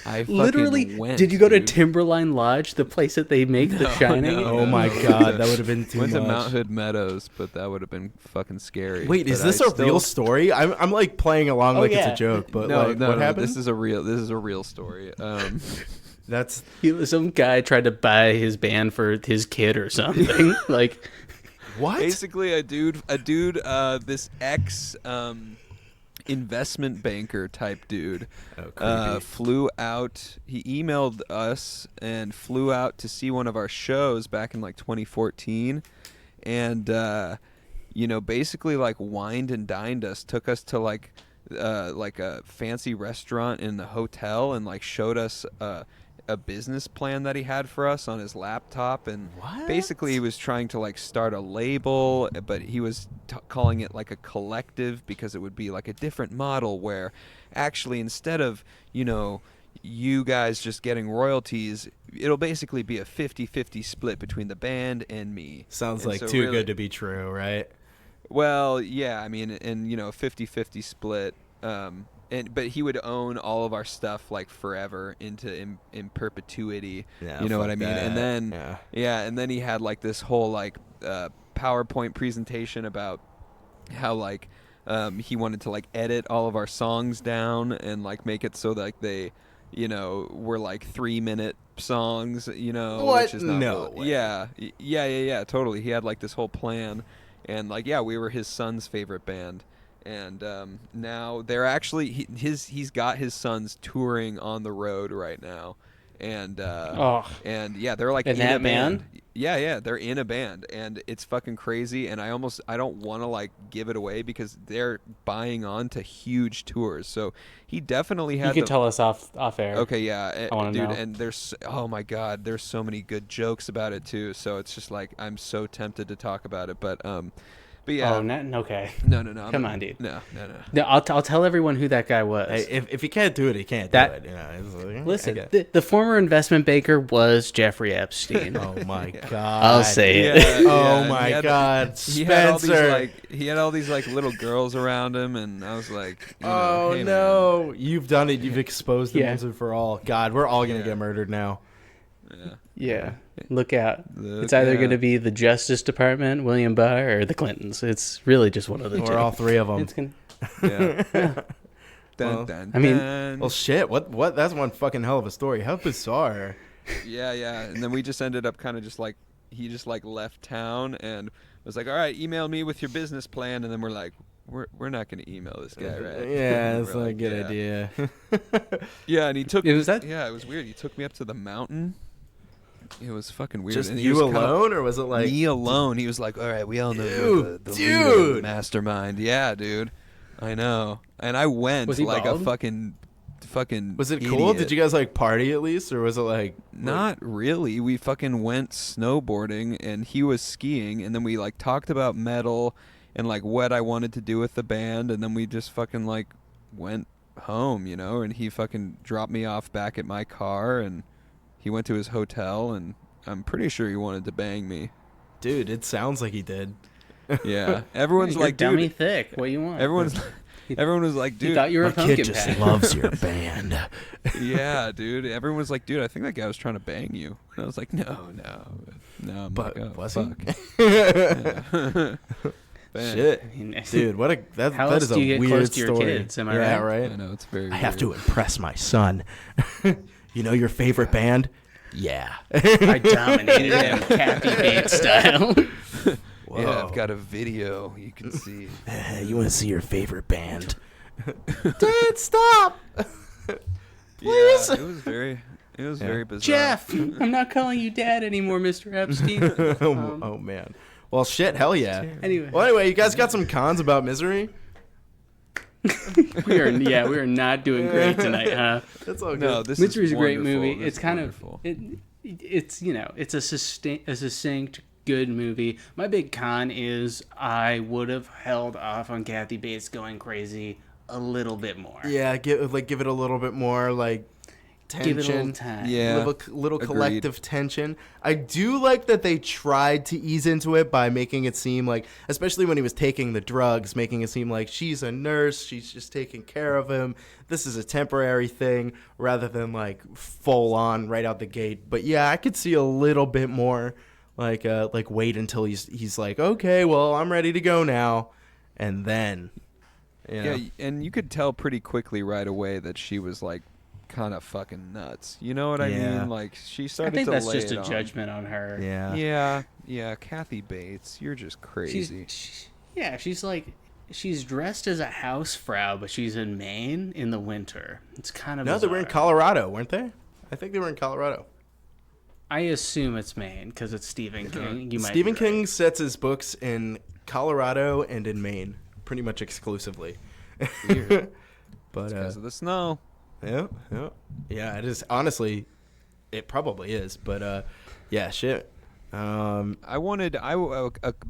Speaker 3: I fucking
Speaker 1: Literally,
Speaker 3: went.
Speaker 1: did you go to
Speaker 3: dude.
Speaker 1: Timberline Lodge, the place that they make The Shining?
Speaker 3: no.
Speaker 2: Oh my god, that would have been too
Speaker 3: Went
Speaker 2: much.
Speaker 3: to Mount Hood Meadows, but that would have been fucking scary.
Speaker 2: Wait, is
Speaker 3: But
Speaker 2: this
Speaker 3: I
Speaker 2: a
Speaker 3: still-
Speaker 2: real story? I'm like playing along like it's
Speaker 1: yeah.
Speaker 2: a joke, but
Speaker 3: No,
Speaker 2: like
Speaker 3: no,
Speaker 2: what
Speaker 3: no.
Speaker 2: happened?
Speaker 3: This is a real story.
Speaker 2: That's
Speaker 1: Some guy tried to buy his band for his kid or something. Like,
Speaker 2: what?
Speaker 3: Basically, a dude, this ex investment banker type dude,
Speaker 2: creepy.
Speaker 3: flew out. He emailed us and flew out to see one of our shows back in like 2014, and basically like wined and dined us. Took us to like a fancy restaurant in the hotel and like showed us a business plan that he had for us on his laptop, and basically he was trying to like start a label, but he was calling it like a collective because it would be like a different model where actually instead of you guys just getting royalties, it'll basically be a 50-50 split between the band and me.
Speaker 2: Sounds
Speaker 3: And
Speaker 2: like
Speaker 3: so
Speaker 2: too
Speaker 3: really-
Speaker 2: good to be true, right?
Speaker 3: Well, yeah, I mean, and a 50-50 split. But he would own all of our stuff like forever in perpetuity.
Speaker 2: Yeah,
Speaker 3: you know what
Speaker 2: fuck
Speaker 3: I mean?
Speaker 2: that.
Speaker 3: And then and then he had like this whole like PowerPoint presentation about how like he wanted to like edit all of our songs down and like make it so that like they were like 3-minute songs,
Speaker 2: What?
Speaker 3: which is not
Speaker 2: No
Speaker 3: really-
Speaker 2: way.
Speaker 3: yeah, totally. He had like this whole plan, and like we were his son's favorite band. And now they're actually he's got his sons touring on the road right now, and they're like
Speaker 1: In
Speaker 3: in
Speaker 1: that
Speaker 3: a
Speaker 1: band?
Speaker 3: Yeah, they're in a band, and it's fucking crazy. And I don't want to like give it away because they're buying on to huge tours. So he definitely had.
Speaker 1: you could tell us off air.
Speaker 3: Okay, yeah,
Speaker 1: I wanna
Speaker 3: dude,
Speaker 1: know.
Speaker 3: and oh my god, there's so many good jokes about it too. So it's just like I'm so tempted to talk about it, but But yeah.
Speaker 1: Oh, okay.
Speaker 3: No.
Speaker 1: Come on, dude.
Speaker 3: No.
Speaker 1: No, I'll tell everyone who that guy was.
Speaker 2: Hey, if he can't do it, he can't
Speaker 1: That-
Speaker 2: do it. You know, it's like,
Speaker 1: Listen,
Speaker 2: okay.
Speaker 1: the former investment banker was Jeffrey Epstein.
Speaker 2: Oh my god.
Speaker 1: I'll say it.
Speaker 2: Oh
Speaker 3: and
Speaker 2: my
Speaker 3: he had-
Speaker 2: god,
Speaker 3: He had all these
Speaker 2: Spencer.
Speaker 3: he had all these like little girls around him, and I was like,
Speaker 2: Oh
Speaker 3: hey, man.
Speaker 2: no, you've done it. You've exposed him
Speaker 1: Yeah.
Speaker 2: once and for all. God, we're all gonna get murdered now.
Speaker 1: Yeah, look out.
Speaker 3: Look
Speaker 1: It's either
Speaker 3: out.
Speaker 1: going to be the Justice Department, William Barr, or the Clintons. It's really just one of the two.
Speaker 2: Or all three of them.
Speaker 1: It's gonna,
Speaker 3: Yeah.
Speaker 2: Well,
Speaker 1: I mean-
Speaker 3: dun.
Speaker 2: Well, shit. What? That's one fucking hell of a story. How bizarre.
Speaker 3: Yeah. And then we just ended up kind of just like he just like left town and was like, all right, email me with your business plan, and then we're like, we're not gonna email this guy, right?
Speaker 2: Yeah, it's
Speaker 3: We're
Speaker 2: not a
Speaker 3: like,
Speaker 2: good
Speaker 3: yeah.
Speaker 2: idea.
Speaker 3: Yeah, and he took.
Speaker 1: It was that-
Speaker 3: Yeah, it was weird. He took me up to the mountain. It was fucking weird.
Speaker 2: Just
Speaker 3: and he
Speaker 2: you
Speaker 3: was kinda-
Speaker 2: alone, or was it like
Speaker 3: me alone. He was like, all right, we all know you're the leader of the
Speaker 2: Dude.
Speaker 3: mastermind. Yeah, dude. I know. And I went
Speaker 1: Was he
Speaker 3: like
Speaker 1: bald?
Speaker 3: a fucking
Speaker 2: Was it cool?
Speaker 3: idiot.
Speaker 2: Did you guys like party at least, or was it like
Speaker 3: Not really. We fucking went snowboarding and he was skiing, and then we like talked about metal and like what I wanted to do with the band, and then we just fucking like went home, you know, and he fucking dropped me off back at my car, and he went to his hotel, and I'm pretty sure he wanted to bang me.
Speaker 2: Dude, it sounds like he did.
Speaker 3: Yeah. Everyone's
Speaker 1: You're
Speaker 3: like,
Speaker 1: dummy
Speaker 3: dude,
Speaker 1: thick. What do you want?
Speaker 3: everyone was like,
Speaker 1: You
Speaker 3: dude,
Speaker 1: thought you were a
Speaker 2: My
Speaker 1: pumpkin
Speaker 2: kid just
Speaker 1: patch.
Speaker 2: loves your band.
Speaker 3: yeah, dude. Everyone was like, dude, I think that guy was trying to bang you. And I was like, no. I'm
Speaker 2: But
Speaker 3: like, oh,
Speaker 2: was
Speaker 3: fuck.
Speaker 2: he?
Speaker 3: Yeah. Bang.
Speaker 2: Shit,
Speaker 1: I mean,
Speaker 2: dude, what a that
Speaker 1: How
Speaker 2: that
Speaker 1: else
Speaker 2: is
Speaker 1: do
Speaker 2: a
Speaker 1: you get
Speaker 2: weird
Speaker 1: close to your
Speaker 2: story.
Speaker 1: kids, am I
Speaker 2: yeah,
Speaker 1: right?
Speaker 2: right.
Speaker 3: I know, it's very
Speaker 2: I have
Speaker 3: weird.
Speaker 2: to impress my son. You know your favorite band? Yeah.
Speaker 1: I dominated him, Kathy Bates style.
Speaker 2: Whoa.
Speaker 3: Yeah, I've got a video you can see.
Speaker 2: You want to see your favorite band? Dad, stop! Please.
Speaker 3: Yeah, it was very bizarre.
Speaker 1: Jeff, I'm not calling you dad anymore, Mr. Epstein.
Speaker 2: Oh man. Well, shit. Hell yeah.
Speaker 1: Anyway,
Speaker 2: Well, anyway, you guys got some cons about Misery?
Speaker 1: we are not doing great tonight, huh?
Speaker 2: That's all good.
Speaker 3: No, this
Speaker 1: Misery's
Speaker 3: is
Speaker 1: a great
Speaker 3: wonderful.
Speaker 1: movie.
Speaker 3: This
Speaker 1: It's
Speaker 3: is
Speaker 1: kind
Speaker 3: wonderful.
Speaker 1: of it's it's a succinct good movie. My big con is I would have held off on Kathy Bates going crazy a little bit more.
Speaker 2: Yeah, give it a little bit more like tension.
Speaker 1: Give it a little time.
Speaker 3: Yeah.
Speaker 2: Little
Speaker 3: Agreed.
Speaker 2: collective tension. I do like that they tried to ease into it by making it seem like, especially when he was taking the drugs, making it seem like she's a nurse, she's just taking care of him. This is a temporary thing rather than like full on right out the gate. But yeah, I could see a little bit more like wait until he's like, okay, well, I'm ready to go now, and then
Speaker 3: Yeah, and you could tell pretty quickly right away that she was like kind of fucking nuts. You know what I
Speaker 2: Yeah.
Speaker 3: mean? Like she
Speaker 1: I
Speaker 3: started
Speaker 1: think
Speaker 3: to
Speaker 1: that's
Speaker 3: lay
Speaker 1: just
Speaker 3: it
Speaker 1: a
Speaker 3: on.
Speaker 1: judgment on her.
Speaker 3: Yeah, Kathy Bates, you're just crazy.
Speaker 1: She's dressed as a housefrau, but she's in Maine in the winter. It's kind of
Speaker 2: No, they were in
Speaker 1: bizarre.
Speaker 2: Colorado, weren't they? I think they were in Colorado.
Speaker 1: I assume it's Maine because it's Stephen King. You might
Speaker 2: Stephen
Speaker 1: be right.
Speaker 2: King sets his books in Colorado and in Maine, pretty much exclusively.
Speaker 3: Weird.
Speaker 2: But
Speaker 3: Because of the snow.
Speaker 2: yeah. It is honestly, it probably is. But yeah, shit.
Speaker 3: A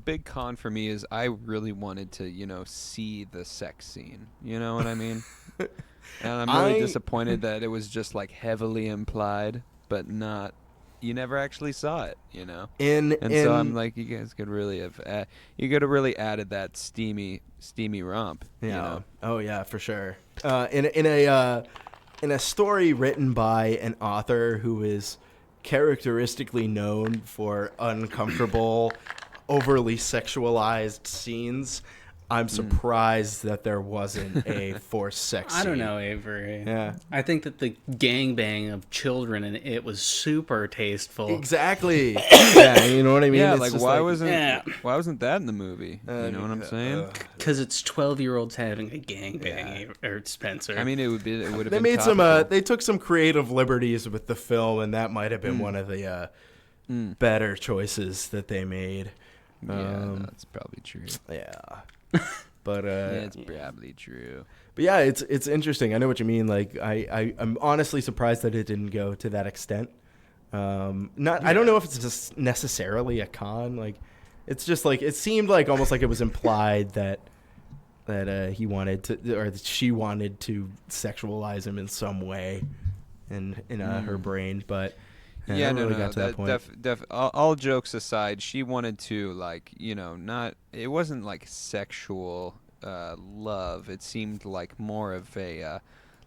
Speaker 3: big con for me is I really wanted to, see the sex scene. You know what I mean? And I'm really disappointed that it was just like heavily implied, but not. You never actually saw it, so I'm like, you guys could really have, you could have really added that steamy romp.
Speaker 2: Yeah. Oh yeah, for sure. In a story written by an author who is characteristically known for uncomfortable, overly sexualized scenes, I'm surprised that there wasn't a forced sex scene.
Speaker 1: I don't know, Avery.
Speaker 2: Yeah.
Speaker 1: I think that the gangbang of children in it was super tasteful.
Speaker 2: Exactly. Yeah, you know what I mean?
Speaker 3: Yeah,
Speaker 2: It's
Speaker 3: like
Speaker 2: just
Speaker 3: why wasn't that in the movie? You know what I'm saying?
Speaker 1: Because it's 12-year-olds having a gangbang, or Spencer.
Speaker 3: I mean, it would have
Speaker 2: they
Speaker 3: been
Speaker 2: made some
Speaker 3: topical.
Speaker 2: they took some creative liberties with the film, and that might have been one of the better choices that they made.
Speaker 3: That's probably true.
Speaker 2: Yeah. But
Speaker 3: That's probably true.
Speaker 2: but yeah, it's interesting. I know what you mean. Like I'm honestly surprised that it didn't go to that extent. I don't know if it's just necessarily a con. Like it's just like it seemed like almost like it was implied that he wanted to, or that she wanted to sexualize him in some way, in her brain. But I never really got to that point.
Speaker 3: All jokes aside, she wanted to, like, not. It wasn't like sexual love. It seemed like more of a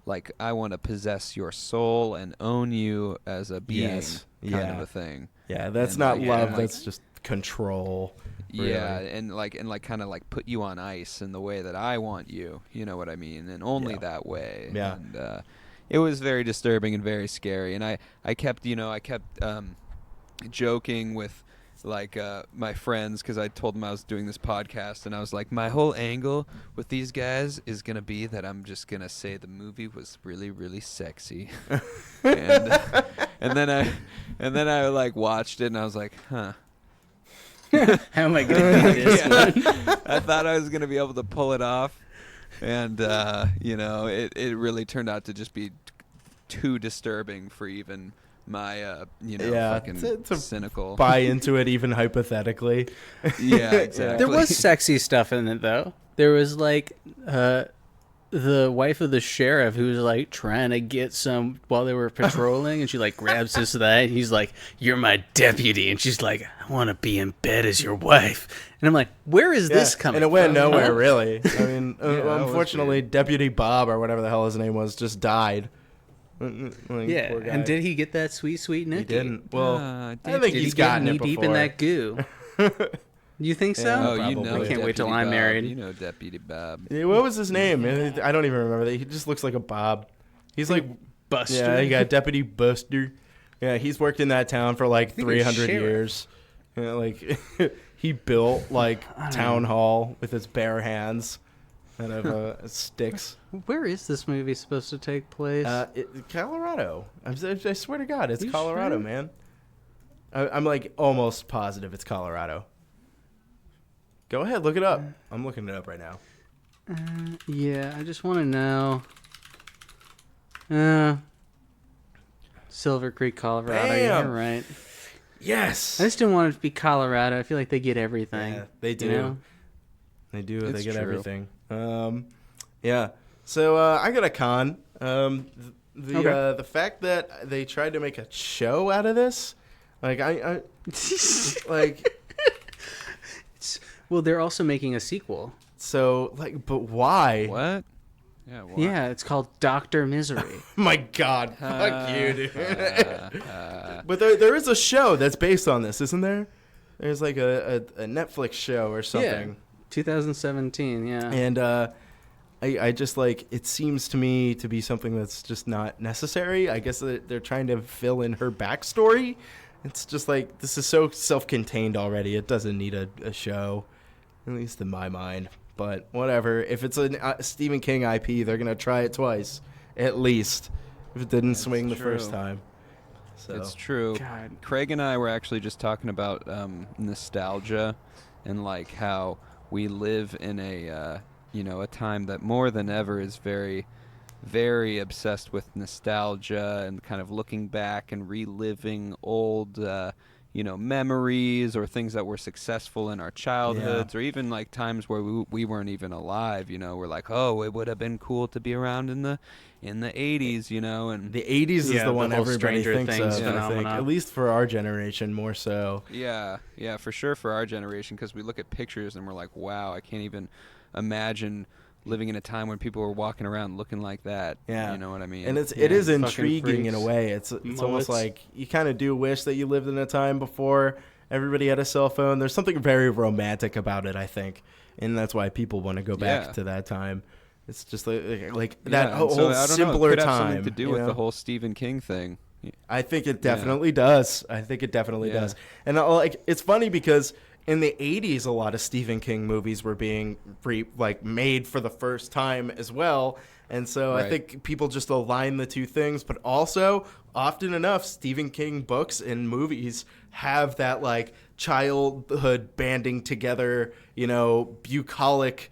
Speaker 3: like, I want to possess your soul and own you as a being, kind of a thing.
Speaker 2: Yeah, that's
Speaker 3: And,
Speaker 2: not
Speaker 3: like,
Speaker 2: love.
Speaker 3: and,
Speaker 2: that's just control. Really.
Speaker 3: Yeah, and kind of like put you on ice in the way that I want you. You know what I mean? And only that way.
Speaker 2: Yeah.
Speaker 3: And it was very disturbing and very scary. And I kept joking with like my friends, because I told them I was doing this podcast, and I was like, my whole angle with these guys is gonna be that I'm just gonna say the movie was really, really sexy. and then I like watched it, and I was like, huh.
Speaker 1: How am I gonna do this one?
Speaker 3: I thought I was gonna be able to pull it off, and it really turned out to just be too disturbing for even my fucking cynical
Speaker 2: buy into it, even hypothetically.
Speaker 3: Yeah, exactly.
Speaker 1: There was sexy stuff in it, though. There was like the wife of the sheriff who was like trying to get some while they were patrolling, and she like grabs his thigh. He's like, "You're my deputy," and she's like, "I want to be in bed as your wife." And I'm like, "Where is this coming?"
Speaker 2: And it went
Speaker 1: from?
Speaker 2: nowhere, really. I mean,
Speaker 3: that was
Speaker 2: unfortunately, Deputy Bob, or whatever the hell his name was, just died. Like,
Speaker 1: Yeah,
Speaker 2: poor guy.
Speaker 1: and did he get that sweet, sweet
Speaker 2: He
Speaker 1: Nicky?
Speaker 2: didn't. Well, I think
Speaker 1: Did
Speaker 2: he's
Speaker 1: he get
Speaker 2: gotten
Speaker 1: knee
Speaker 2: it
Speaker 1: deep
Speaker 2: before.
Speaker 1: in that goo? You think so?
Speaker 2: Yeah,
Speaker 3: Oh, you
Speaker 2: probably.
Speaker 3: know,
Speaker 1: I can't wait till
Speaker 3: Deputy
Speaker 1: I'm
Speaker 3: Bob.
Speaker 1: married.
Speaker 3: You know, Deputy Bob.
Speaker 2: Yeah, what was his name? I don't even remember. He just looks like a Bob. He's like
Speaker 1: Buster.
Speaker 2: Yeah, you got Deputy Buster. Yeah, he's worked in that town for like
Speaker 1: think it's
Speaker 2: 300
Speaker 1: sheriff.
Speaker 2: years. Yeah, like he built like town hall with his bare hands out of sticks.
Speaker 1: Where is this movie supposed to take place?
Speaker 2: Colorado. I swear to God, it's
Speaker 1: You
Speaker 2: Colorado,
Speaker 1: sure?
Speaker 2: man. I'm like almost positive it's Colorado. Go ahead, look it up. I'm looking it up right now.
Speaker 1: Yeah, I just want to know. Silver Creek, Colorado.
Speaker 2: Bam!
Speaker 1: You're right.
Speaker 2: Yes.
Speaker 1: I just didn't want it to be Colorado. I feel like they get everything.
Speaker 2: Yeah, they do.
Speaker 1: You know?
Speaker 2: They do.
Speaker 3: It's
Speaker 2: They get
Speaker 3: true.
Speaker 2: everything. Yeah. So I got a con. The fact that they tried to make a show out of this, like I like.
Speaker 1: Well, they're also making a sequel.
Speaker 2: So like, but why?
Speaker 3: What? Yeah. What?
Speaker 1: Yeah, it's called Dr. Misery.
Speaker 2: My God, fuck you, dude. But there is a show that's based on this, isn't there? There's like a Netflix show or something.
Speaker 1: Yeah, 2017, yeah.
Speaker 2: And I just like, it seems to me to be something that's just not necessary. I guess they're trying to fill in her backstory. It's just like, this is so self-contained already. It doesn't need a show, at least in my mind. But whatever. If it's a Stephen King IP, they're going to try it twice, at least, if it didn't swing the first
Speaker 3: true.
Speaker 2: time. So.
Speaker 3: It's true.
Speaker 1: God.
Speaker 3: Craig and I were actually just talking about nostalgia and like how we live in a time that more than ever is very, very obsessed with nostalgia and kind of looking back and reliving old memories or things that were successful in our childhoods, or even like times where we weren't even alive. We're like, oh, it would have been cool to be around in the 80s, and
Speaker 2: The 80s is
Speaker 1: Yeah,
Speaker 2: the
Speaker 1: the
Speaker 2: one
Speaker 1: whole
Speaker 2: everybody
Speaker 1: Stranger
Speaker 2: thinks
Speaker 1: Things
Speaker 2: of, I think.
Speaker 1: phenomenon.
Speaker 2: At least for our generation, more so.
Speaker 3: yeah, for sure, for our generation, because we look at pictures and we're like, wow, I can't even imagine living in a time when people were walking around looking like that.
Speaker 2: Yeah.
Speaker 3: You know what I mean?
Speaker 2: And it
Speaker 1: Yeah,
Speaker 2: is
Speaker 1: fucking
Speaker 2: intriguing in a
Speaker 1: freaks.
Speaker 2: way. It's
Speaker 1: Mullets.
Speaker 2: almost like you kind of do wish that you lived in a time before everybody had a cell phone. There's something very romantic about it, I think, and that's why people want to go back
Speaker 3: Yeah.
Speaker 2: to that time. It's just like
Speaker 3: Yeah,
Speaker 2: that
Speaker 3: and
Speaker 2: whole
Speaker 3: so, I don't know,
Speaker 2: simpler
Speaker 3: it could have
Speaker 2: time.
Speaker 3: something to do
Speaker 2: you
Speaker 3: with
Speaker 2: know?
Speaker 3: the whole Stephen King thing.
Speaker 2: I think it definitely does. I think it definitely
Speaker 3: Yeah.
Speaker 2: does. And it's funny because in the 80s, a lot of Stephen King movies were being made for the first time as well. And so I
Speaker 3: Right.
Speaker 2: think people just align the two things. But also, often enough, Stephen King books and movies have that like childhood banding together, bucolic,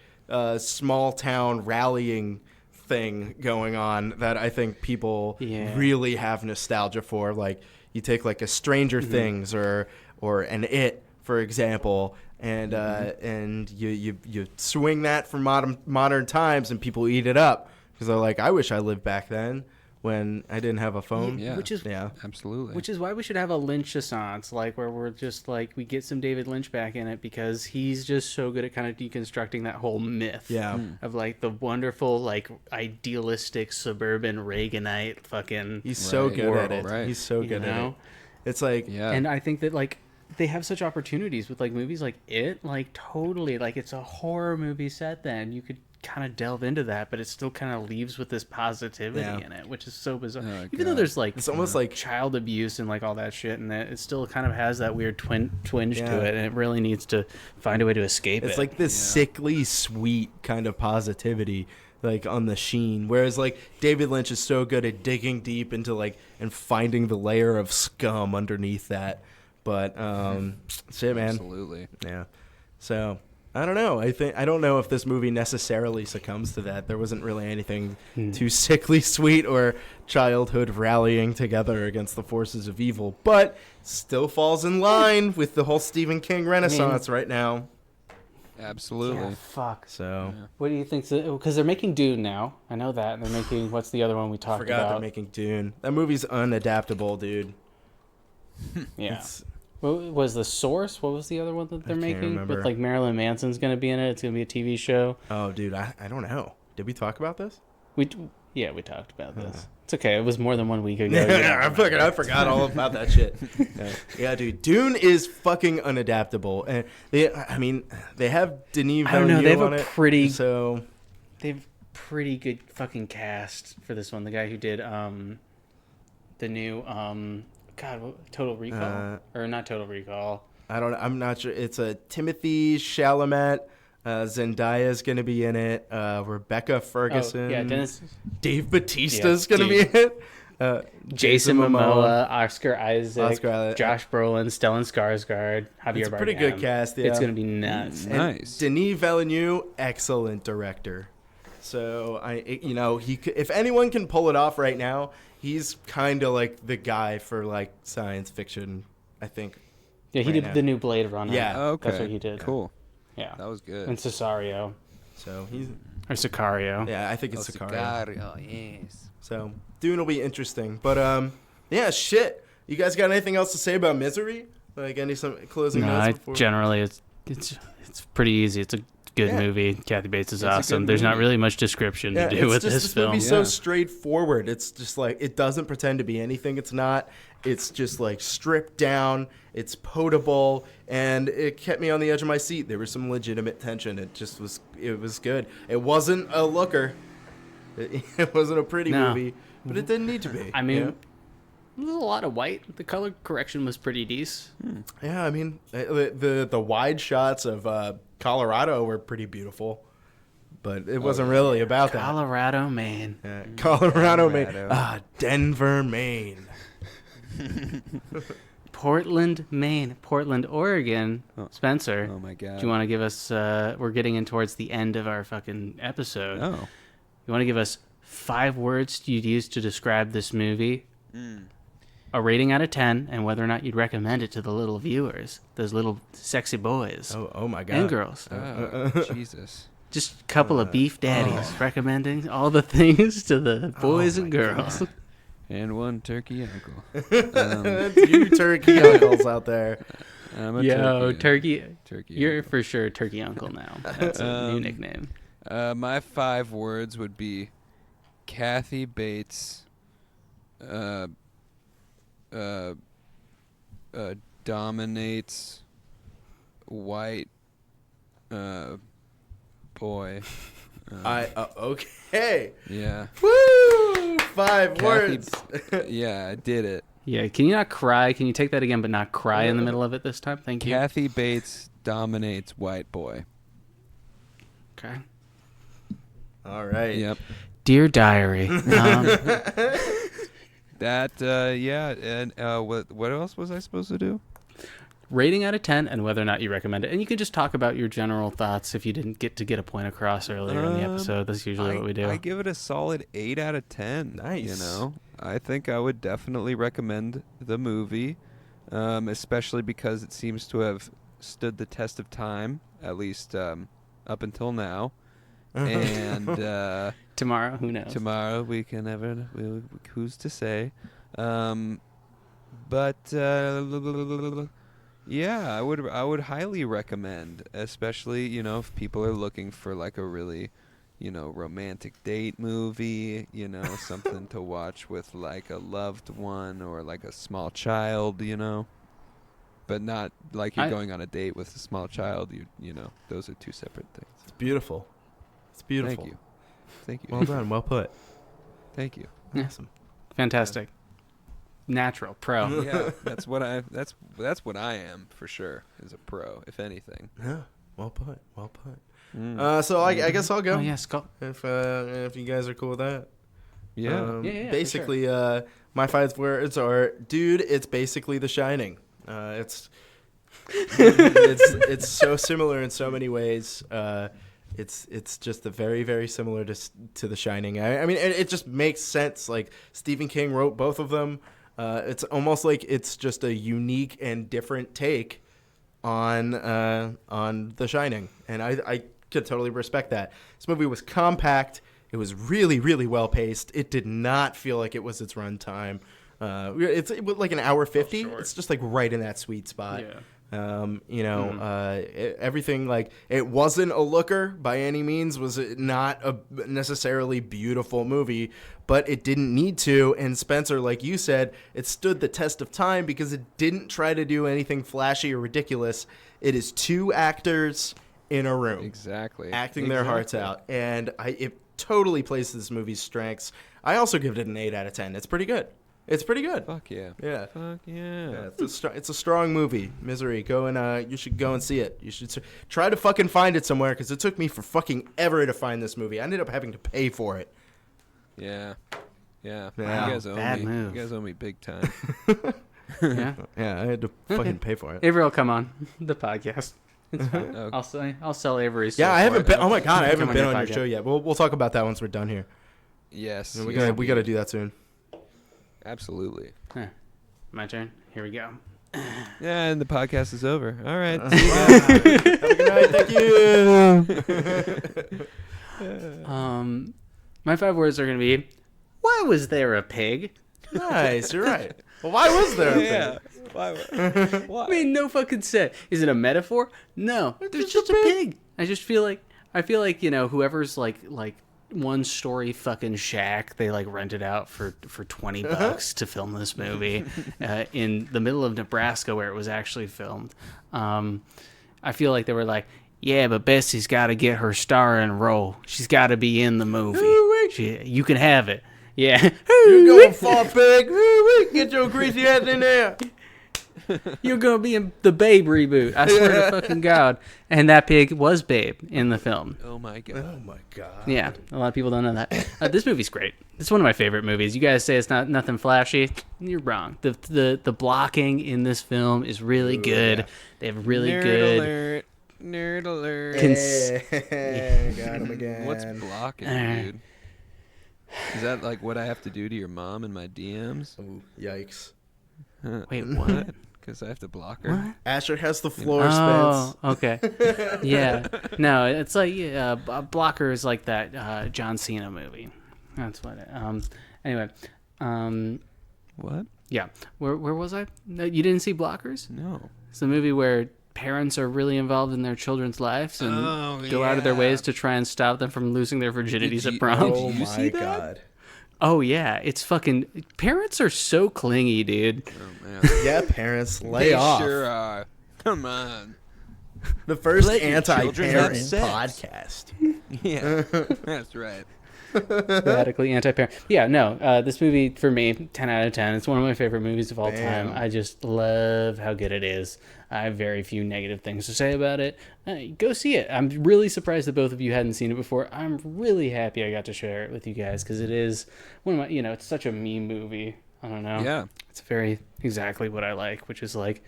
Speaker 2: small town rallying thing going on that I think people really have nostalgia for. Like you take like a Stranger Things or an It, for example. and you swing that for modern times, and people eat it up because they're like, I wish I lived back then when I didn't have a phone.
Speaker 3: Yeah.
Speaker 1: Which is
Speaker 3: Absolutely.
Speaker 1: Which is why we should have a Lynch-assance, like where we're just like we get some David Lynch back in it because he's just so good at kind of deconstructing that whole myth.
Speaker 2: Yeah.
Speaker 1: Of like the wonderful, like idealistic suburban Reaganite fucking.
Speaker 2: He's so good at it.
Speaker 3: Right.
Speaker 2: He's so good at it. It's like,
Speaker 3: Yeah.
Speaker 1: And I think that like they have such opportunities with like movies like It, like totally like it's a horror movie set. Then you could kind of delve into that, but it still kind of leaves with this positivity in it, which is so bizarre.
Speaker 3: Oh,
Speaker 1: Even though there's like
Speaker 2: it's almost like
Speaker 1: child abuse and like all that shit, and it still kind of has that weird twinge
Speaker 2: Yeah.
Speaker 1: to it, and it really needs to find a way to escape it.
Speaker 2: it's like this sickly sweet kind of positivity like on the sheen, whereas like David Lynch is so good at digging deep into like and finding the layer of scum underneath that. But shit, man.
Speaker 3: Absolutely.
Speaker 2: Yeah. So I don't know. I don't know if this movie necessarily succumbs to that. There wasn't really anything too sickly sweet or childhood rallying together against the forces of evil, but still falls in line with the whole Stephen King renaissance right now.
Speaker 3: Absolutely.
Speaker 1: yeah, fuck.
Speaker 2: So
Speaker 1: What do you think? Because they're making Dune now. I know that. And they're making what's the other one we
Speaker 2: I
Speaker 1: talked
Speaker 2: forgot they're
Speaker 1: about?
Speaker 2: making Dune. That movie's unadaptable, dude.
Speaker 1: Yeah.
Speaker 2: It's,
Speaker 1: What was the Source? What was the other one that they're
Speaker 2: can't
Speaker 1: making?
Speaker 2: remember.
Speaker 1: With like Marilyn Manson's going to be in it. It's going to be a TV show.
Speaker 2: oh, dude, I don't know. Did we talk about this?
Speaker 1: We talked about this. It's okay. It was more than 1 week ago.
Speaker 2: I forgot all about that shit. Yeah, dude, Dune is fucking unadaptable, and they have Denis Villeneuve
Speaker 1: I don't know. They have
Speaker 2: on
Speaker 1: a
Speaker 2: it,
Speaker 1: pretty.
Speaker 2: so
Speaker 1: They've pretty good fucking cast for this one. The guy who did the new Total Recall or not Total Recall.
Speaker 2: I'm not sure. It's a Timothy Chalamet. Zendaya's gonna be in it. Rebecca Ferguson.
Speaker 1: Oh, yeah, Dennis.
Speaker 2: Dave Bautista's gonna be in it.
Speaker 1: Jason Momoa, Oscar Isaac,
Speaker 2: Oscar-
Speaker 1: Josh Brolin, Stellan Skarsgård, Javier
Speaker 2: It's a pretty
Speaker 1: Bardem.
Speaker 2: good cast. Yeah.
Speaker 1: It's gonna be nuts.
Speaker 2: And
Speaker 3: Nice.
Speaker 2: Denis Villeneuve, excellent director. So if anyone can pull it off right now, he's kind of like the guy for like science fiction. I think.
Speaker 1: Yeah, he
Speaker 2: right
Speaker 1: did
Speaker 2: now.
Speaker 1: the new Blade Runner.
Speaker 2: Yeah.
Speaker 3: Okay.
Speaker 1: That's what he did.
Speaker 3: Cool.
Speaker 1: Yeah.
Speaker 3: That was good.
Speaker 1: And Cesario.
Speaker 2: So he's.
Speaker 1: Or Sicario.
Speaker 2: Yeah, I think it's Sicario.
Speaker 3: yes.
Speaker 2: So Dune will be interesting, but yeah, shit. You guys got anything else to say about Misery? Like some closing notes before?
Speaker 1: Generally it's pretty easy. It's a good movie. Kathy Bates is
Speaker 3: a
Speaker 1: awesome.
Speaker 3: good
Speaker 1: There's not
Speaker 3: movie.
Speaker 1: really much description to do
Speaker 2: it's
Speaker 1: with
Speaker 2: just,
Speaker 1: this film.
Speaker 2: movie's so straightforward. It's just like it doesn't pretend to be anything it's not. It's just like stripped down. It's potable, and it kept me on the edge of my seat. There was some legitimate tension. It was good. It wasn't a looker. It wasn't a pretty movie, but it didn't need to be.
Speaker 1: I mean, there's a lot of white. The color correction was pretty decent.
Speaker 2: yeah. I mean, the wide shots of Colorado were pretty beautiful, but it wasn't really about that.
Speaker 1: Colorado, Maine.
Speaker 2: Colorado, Maine.
Speaker 3: Colorado.
Speaker 2: Denver, Maine.
Speaker 1: Portland, Maine. Portland, Oregon. Spencer.
Speaker 3: Oh my god.
Speaker 1: Do you want to give us we're getting in towards the end of our fucking episode.
Speaker 3: Oh.
Speaker 1: You want to give us 5 words you'd use to describe this movie? A rating out of 10, and whether or not you'd recommend it to the little viewers, those little sexy boys
Speaker 2: Oh my god.
Speaker 1: and girls.
Speaker 3: Oh, Jesus.
Speaker 1: Just a couple of beef daddies recommending all the things to the boys and girls.
Speaker 3: And one turkey uncle.
Speaker 2: That's you turkey uncles out there.
Speaker 3: I'm a
Speaker 1: Yo, turkey.
Speaker 3: Turkey.
Speaker 1: You're
Speaker 3: uncle.
Speaker 1: for sure turkey uncle now. That's a new nickname.
Speaker 3: My 5 words would be Kathy Bates dominates white boy.
Speaker 2: Okay.
Speaker 3: Yeah.
Speaker 2: Woo! 5
Speaker 3: Kathy-
Speaker 2: words.
Speaker 3: Yeah, I did it.
Speaker 1: Yeah, can you not cry? Can you take that again, but not cry in the middle of it this time? Thank you.
Speaker 3: Kathy Bates dominates white boy.
Speaker 1: Okay.
Speaker 2: All right.
Speaker 3: Yep.
Speaker 1: Dear Diary.
Speaker 3: That yeah, and what else was I supposed to do?
Speaker 1: Rating out of 10 and whether or not you recommend it. And you can just talk about your general thoughts if you didn't get a point across earlier in the episode. That's usually what we do.
Speaker 3: I give it a solid 8 out of 10.
Speaker 2: Nice.
Speaker 3: You know, I think I would definitely recommend the movie, especially because it seems to have stood the test of time, at least up until now. And
Speaker 1: Tomorrow, who knows?
Speaker 3: tomorrow we can never. Who's to say? But yeah, I would highly recommend, especially if people are looking for like a really romantic date movie, something to watch with like a loved one or like a small child, but not like you're going on a date with a small child. Those are two separate things.
Speaker 2: It's beautiful. It's beautiful.
Speaker 3: Thank you.
Speaker 2: Well done. Well put.
Speaker 3: Thank you.
Speaker 2: Awesome.
Speaker 1: Fantastic. Natural pro.
Speaker 3: Yeah, that's what I am for sure, is a pro, if anything.
Speaker 2: Yeah. Well put. Well put.
Speaker 3: Mm.
Speaker 2: So I guess I'll go.
Speaker 1: Oh yes, go.
Speaker 2: If you guys are cool with that.
Speaker 3: Yeah.
Speaker 1: Yeah,
Speaker 2: Basically, my 5 words are, dude, it's basically The Shining. It's so similar in so many ways. It's just very, very similar to The Shining. I mean, it just makes sense. Like, Stephen King wrote both of them. It's almost like it's just a unique and different take on The Shining, and I could totally respect that. This movie was compact. It was really, really well paced. It did not feel like it was its run time. It was like an hour 50. It's just like right in that sweet spot.
Speaker 1: Yeah.
Speaker 2: Everything, like, it wasn't a looker by any means. Was it not a necessarily beautiful movie, but it didn't need to. And Spencer, like you said, it stood the test of time because it didn't try to do anything flashy or ridiculous. It is 2 actors in a room,
Speaker 3: Exactly.
Speaker 2: acting their hearts out, and it totally plays to this movie's strengths. I also give it an 8 out of 10. It's pretty good. It's pretty good.
Speaker 3: Fuck yeah.
Speaker 2: Yeah.
Speaker 3: Fuck yeah.
Speaker 2: Yeah, it's a strong movie. Misery. Go and you should go and see it. You should try to fucking find it somewhere, because it took me for fucking ever to find this movie. I ended up having to pay for it.
Speaker 3: Yeah. Yeah.
Speaker 2: Wow,
Speaker 3: You guys owe
Speaker 1: bad
Speaker 3: me.
Speaker 1: move.
Speaker 3: You guys owe me big time.
Speaker 1: Yeah.
Speaker 2: Yeah, I had to fucking pay for it.
Speaker 1: Avery will come on the podcast. It's fine.
Speaker 3: Okay.
Speaker 1: I'll sell Avery's.
Speaker 2: Yeah,
Speaker 1: soul
Speaker 2: I haven't
Speaker 1: for it.
Speaker 2: been. Oh my god, I
Speaker 1: Come
Speaker 2: haven't been on your
Speaker 1: podcast.
Speaker 2: show yet. We'll talk about that once we're done here.
Speaker 3: Yes.
Speaker 2: We
Speaker 3: yes,
Speaker 2: got to do that soon.
Speaker 3: Absolutely.
Speaker 1: Huh. My turn. Here we go.
Speaker 3: Yeah, and the podcast is over. All right.
Speaker 2: Have a good night. Thank you.
Speaker 1: My 5 words are gonna be, why was there a pig?
Speaker 2: Nice. You're right. Well, why was there?
Speaker 3: Yeah. Why?
Speaker 1: I mean, no fucking sense. Is it a metaphor? No. There's just a pig. I feel like whoever's like one story fucking shack they like rented out for $20 to film this movie in the middle of Nebraska where it was actually filmed. I feel like they were like, yeah, but Bessie's got to get her starring role. She's got to be in the movie. You can have it. Yeah.
Speaker 2: You're going far, pig. Get your greasy ass in there.
Speaker 1: You're going to be in the Babe reboot. I swear to fucking God. And that pig was Babe in the film.
Speaker 3: Oh my god.
Speaker 2: Oh my god.
Speaker 1: Yeah, a lot of people don't know that. This movie's great. It's one of my favorite movies. You guys say it's not nothing flashy. You're wrong. The blocking in this film is really good.
Speaker 2: Yeah.
Speaker 1: They have really
Speaker 3: Nerd
Speaker 1: good.
Speaker 3: alert. Nerd alert.
Speaker 2: Got him again.
Speaker 3: What's blocking, dude? Is that like what I have to do to your mom in my DMs?
Speaker 2: Ooh, yikes.
Speaker 1: Wait, what?
Speaker 3: Because I have to block her.
Speaker 1: What?
Speaker 2: Asher has the floor,
Speaker 1: Oh,
Speaker 2: Spence.
Speaker 1: okay. Yeah. No, it's like Blocker is like that John Cena movie. That's what. Anyway.
Speaker 3: What?
Speaker 1: Yeah. Where was I? No, you didn't see Blockers?
Speaker 3: No.
Speaker 1: It's a movie where parents are really involved in their children's lives and go out of their ways to try and stop them from losing their virginities at prom.
Speaker 2: Oh
Speaker 3: you
Speaker 2: my
Speaker 3: see that?
Speaker 2: god.
Speaker 1: Oh yeah, it's fucking. Parents are so clingy, dude.
Speaker 3: Oh man.
Speaker 2: Yeah, parents, lay
Speaker 3: They
Speaker 2: off.
Speaker 3: sure are. Come on.
Speaker 2: The first
Speaker 3: Let your children have
Speaker 2: anti-parent
Speaker 3: sex.
Speaker 2: podcast.
Speaker 3: Yeah. That's right.
Speaker 1: Radically anti-parent. Yeah, no. This movie for me, 10 out of 10. It's one of my favorite movies of all
Speaker 2: Damn.
Speaker 1: time. I just love how good it is. I have very few negative things to say about it. Go see it. I'm really surprised that both of you hadn't seen it before. I'm really happy I got to share it with you guys because it is one of my. It's such a me movie. I don't know.
Speaker 3: Yeah.
Speaker 1: It's very exactly what I like, which is like,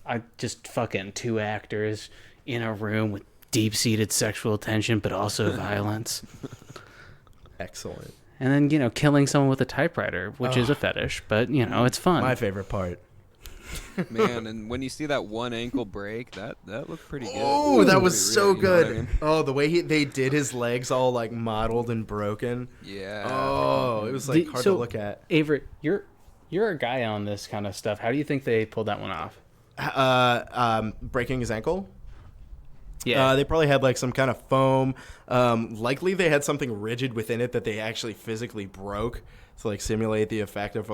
Speaker 1: I just fucking 2 actors in a room with deep-seated sexual tension, but also violence.
Speaker 2: Excellent.
Speaker 1: And then, killing someone with a typewriter, which is a fetish, but, it's fun.
Speaker 2: My favorite part.
Speaker 3: Man, and when you see that one ankle break, that looked pretty good.
Speaker 2: Oh, that was
Speaker 3: Pretty
Speaker 2: so
Speaker 3: real, you know what I
Speaker 2: good.
Speaker 3: mean?
Speaker 2: Oh, the way they did his legs all like mottled and broken.
Speaker 3: Yeah.
Speaker 2: Oh, it was like hard to look at.
Speaker 1: Avery, you're a guy on this kind of stuff. How do you think they pulled that one off?
Speaker 2: Breaking his ankle.
Speaker 1: Yeah.
Speaker 2: They probably had like some kind of foam. Likely they had something rigid within it that they actually physically broke to like simulate the effect of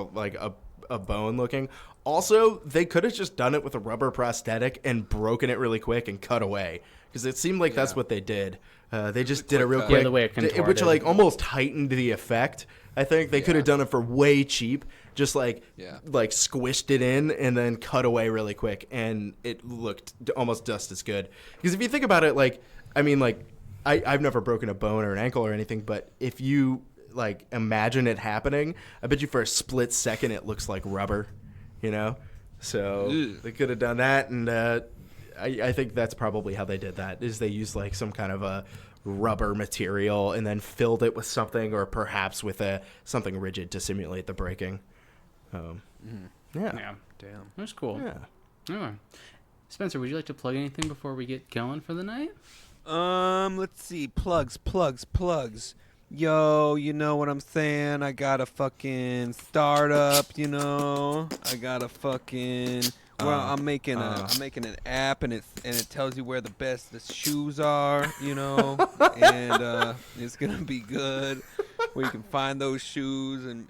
Speaker 2: a bone looking. Also, they could have just done it with a rubber prosthetic and broken it really quick and cut away, because it seemed like that's what they did. They just did it real
Speaker 3: cut.
Speaker 2: quick,
Speaker 1: Yeah, the way it contorted.
Speaker 2: which like almost heightened the effect. I think they could have done it for way cheap, just like squished it in and then cut away really quick, and it looked almost just as good. Because if you think about it, I've never broken a bone or an ankle or anything, but if you like imagine it happening, I bet you for a split second it looks like rubber, you know? So they could have done that, and I think that's probably how they did that, is they used like some kind of a rubber material and then filled it with something, or perhaps with something rigid to simulate the breaking.
Speaker 1: Yeah.
Speaker 3: Damn.
Speaker 1: That's cool.
Speaker 2: Yeah.
Speaker 1: All right. Spencer, would you like to plug anything before we get going for the night?
Speaker 3: Let's see. Plugs. Yo, you know what I'm saying? I got a fucking startup, you know? I got a fucking... Well, I'm making an app, and it tells you where the shoes are, you know, and it's gonna be good, where you can find those shoes, and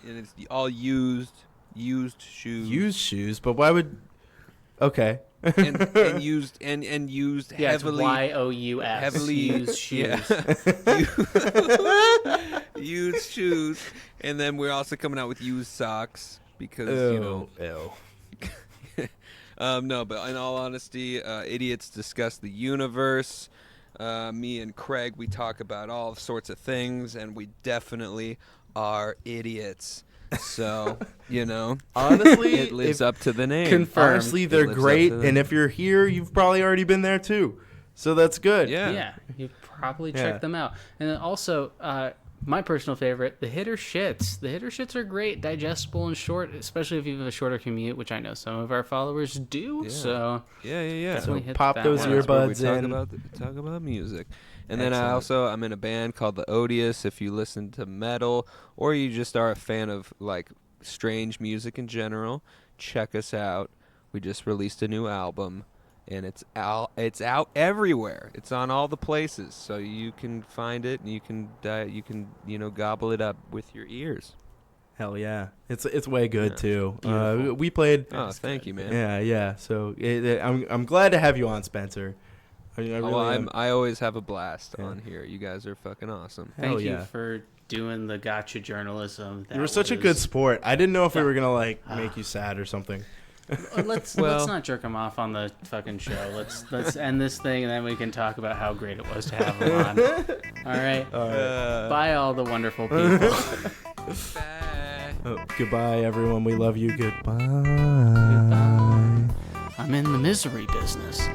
Speaker 3: it's all used shoes.
Speaker 2: Used shoes, but why would? Okay.
Speaker 3: and used
Speaker 1: Yeah,
Speaker 3: heavily.
Speaker 1: YOUS.
Speaker 3: Heavily
Speaker 1: used shoes.
Speaker 3: Yeah. Used shoes, and then we're also coming out with used socks because you know.
Speaker 2: Ew.
Speaker 3: No, but in all honesty, idiots discuss the universe. Me and Craig, we talk about all sorts of things, and we definitely are idiots. So, you know,
Speaker 2: Honestly,
Speaker 3: it lives up to the name.
Speaker 1: Confirmed.
Speaker 2: Honestly,
Speaker 3: It
Speaker 2: they're
Speaker 3: lives up
Speaker 2: great,
Speaker 3: to the
Speaker 2: and
Speaker 3: name.
Speaker 2: if you're here, you've probably already been there too. So that's good.
Speaker 1: Yeah, you probably check
Speaker 2: Yeah.
Speaker 1: them out. And then also, my personal favorite, the hitter shits. The hitter shits are great, digestible and short, especially if you have a shorter commute, which I know some of our followers do.
Speaker 3: Yeah.
Speaker 1: So
Speaker 3: Yeah.
Speaker 1: definitely hit
Speaker 2: pop
Speaker 1: that
Speaker 2: those
Speaker 1: one.
Speaker 3: That's where we
Speaker 2: earbuds
Speaker 3: talk
Speaker 2: in.
Speaker 3: about music. And then
Speaker 2: Excellent.
Speaker 3: I'm in a band called The Odious. If you listen to metal, or you just are a fan of like strange music in general, check us out. We just released a new album, and it's out everywhere. It's on all the places, so you can find it, and you can gobble it up with your ears.
Speaker 2: Hell yeah, it's way good
Speaker 3: Yeah.
Speaker 2: too. We played.
Speaker 3: Oh, thank you, man.
Speaker 2: Yeah. So I'm glad to have you on, Spencer. I really am.
Speaker 3: I always have a blast
Speaker 2: Yeah.
Speaker 3: on here. You guys are fucking awesome.
Speaker 1: Thank
Speaker 2: Hell
Speaker 1: you
Speaker 2: yeah.
Speaker 1: for doing the gotcha journalism.
Speaker 2: You were such a
Speaker 1: was-
Speaker 2: good sport. I didn't know if we were gonna make you sad or something.
Speaker 1: Let's not jerk him off on the fucking show. Let's end this thing, and then we can talk about how great it was to have him on. All right. Bye, all the wonderful people.
Speaker 3: Bye.
Speaker 2: Goodbye, everyone. We love you. Goodbye.
Speaker 1: Goodbye. I'm in the misery business.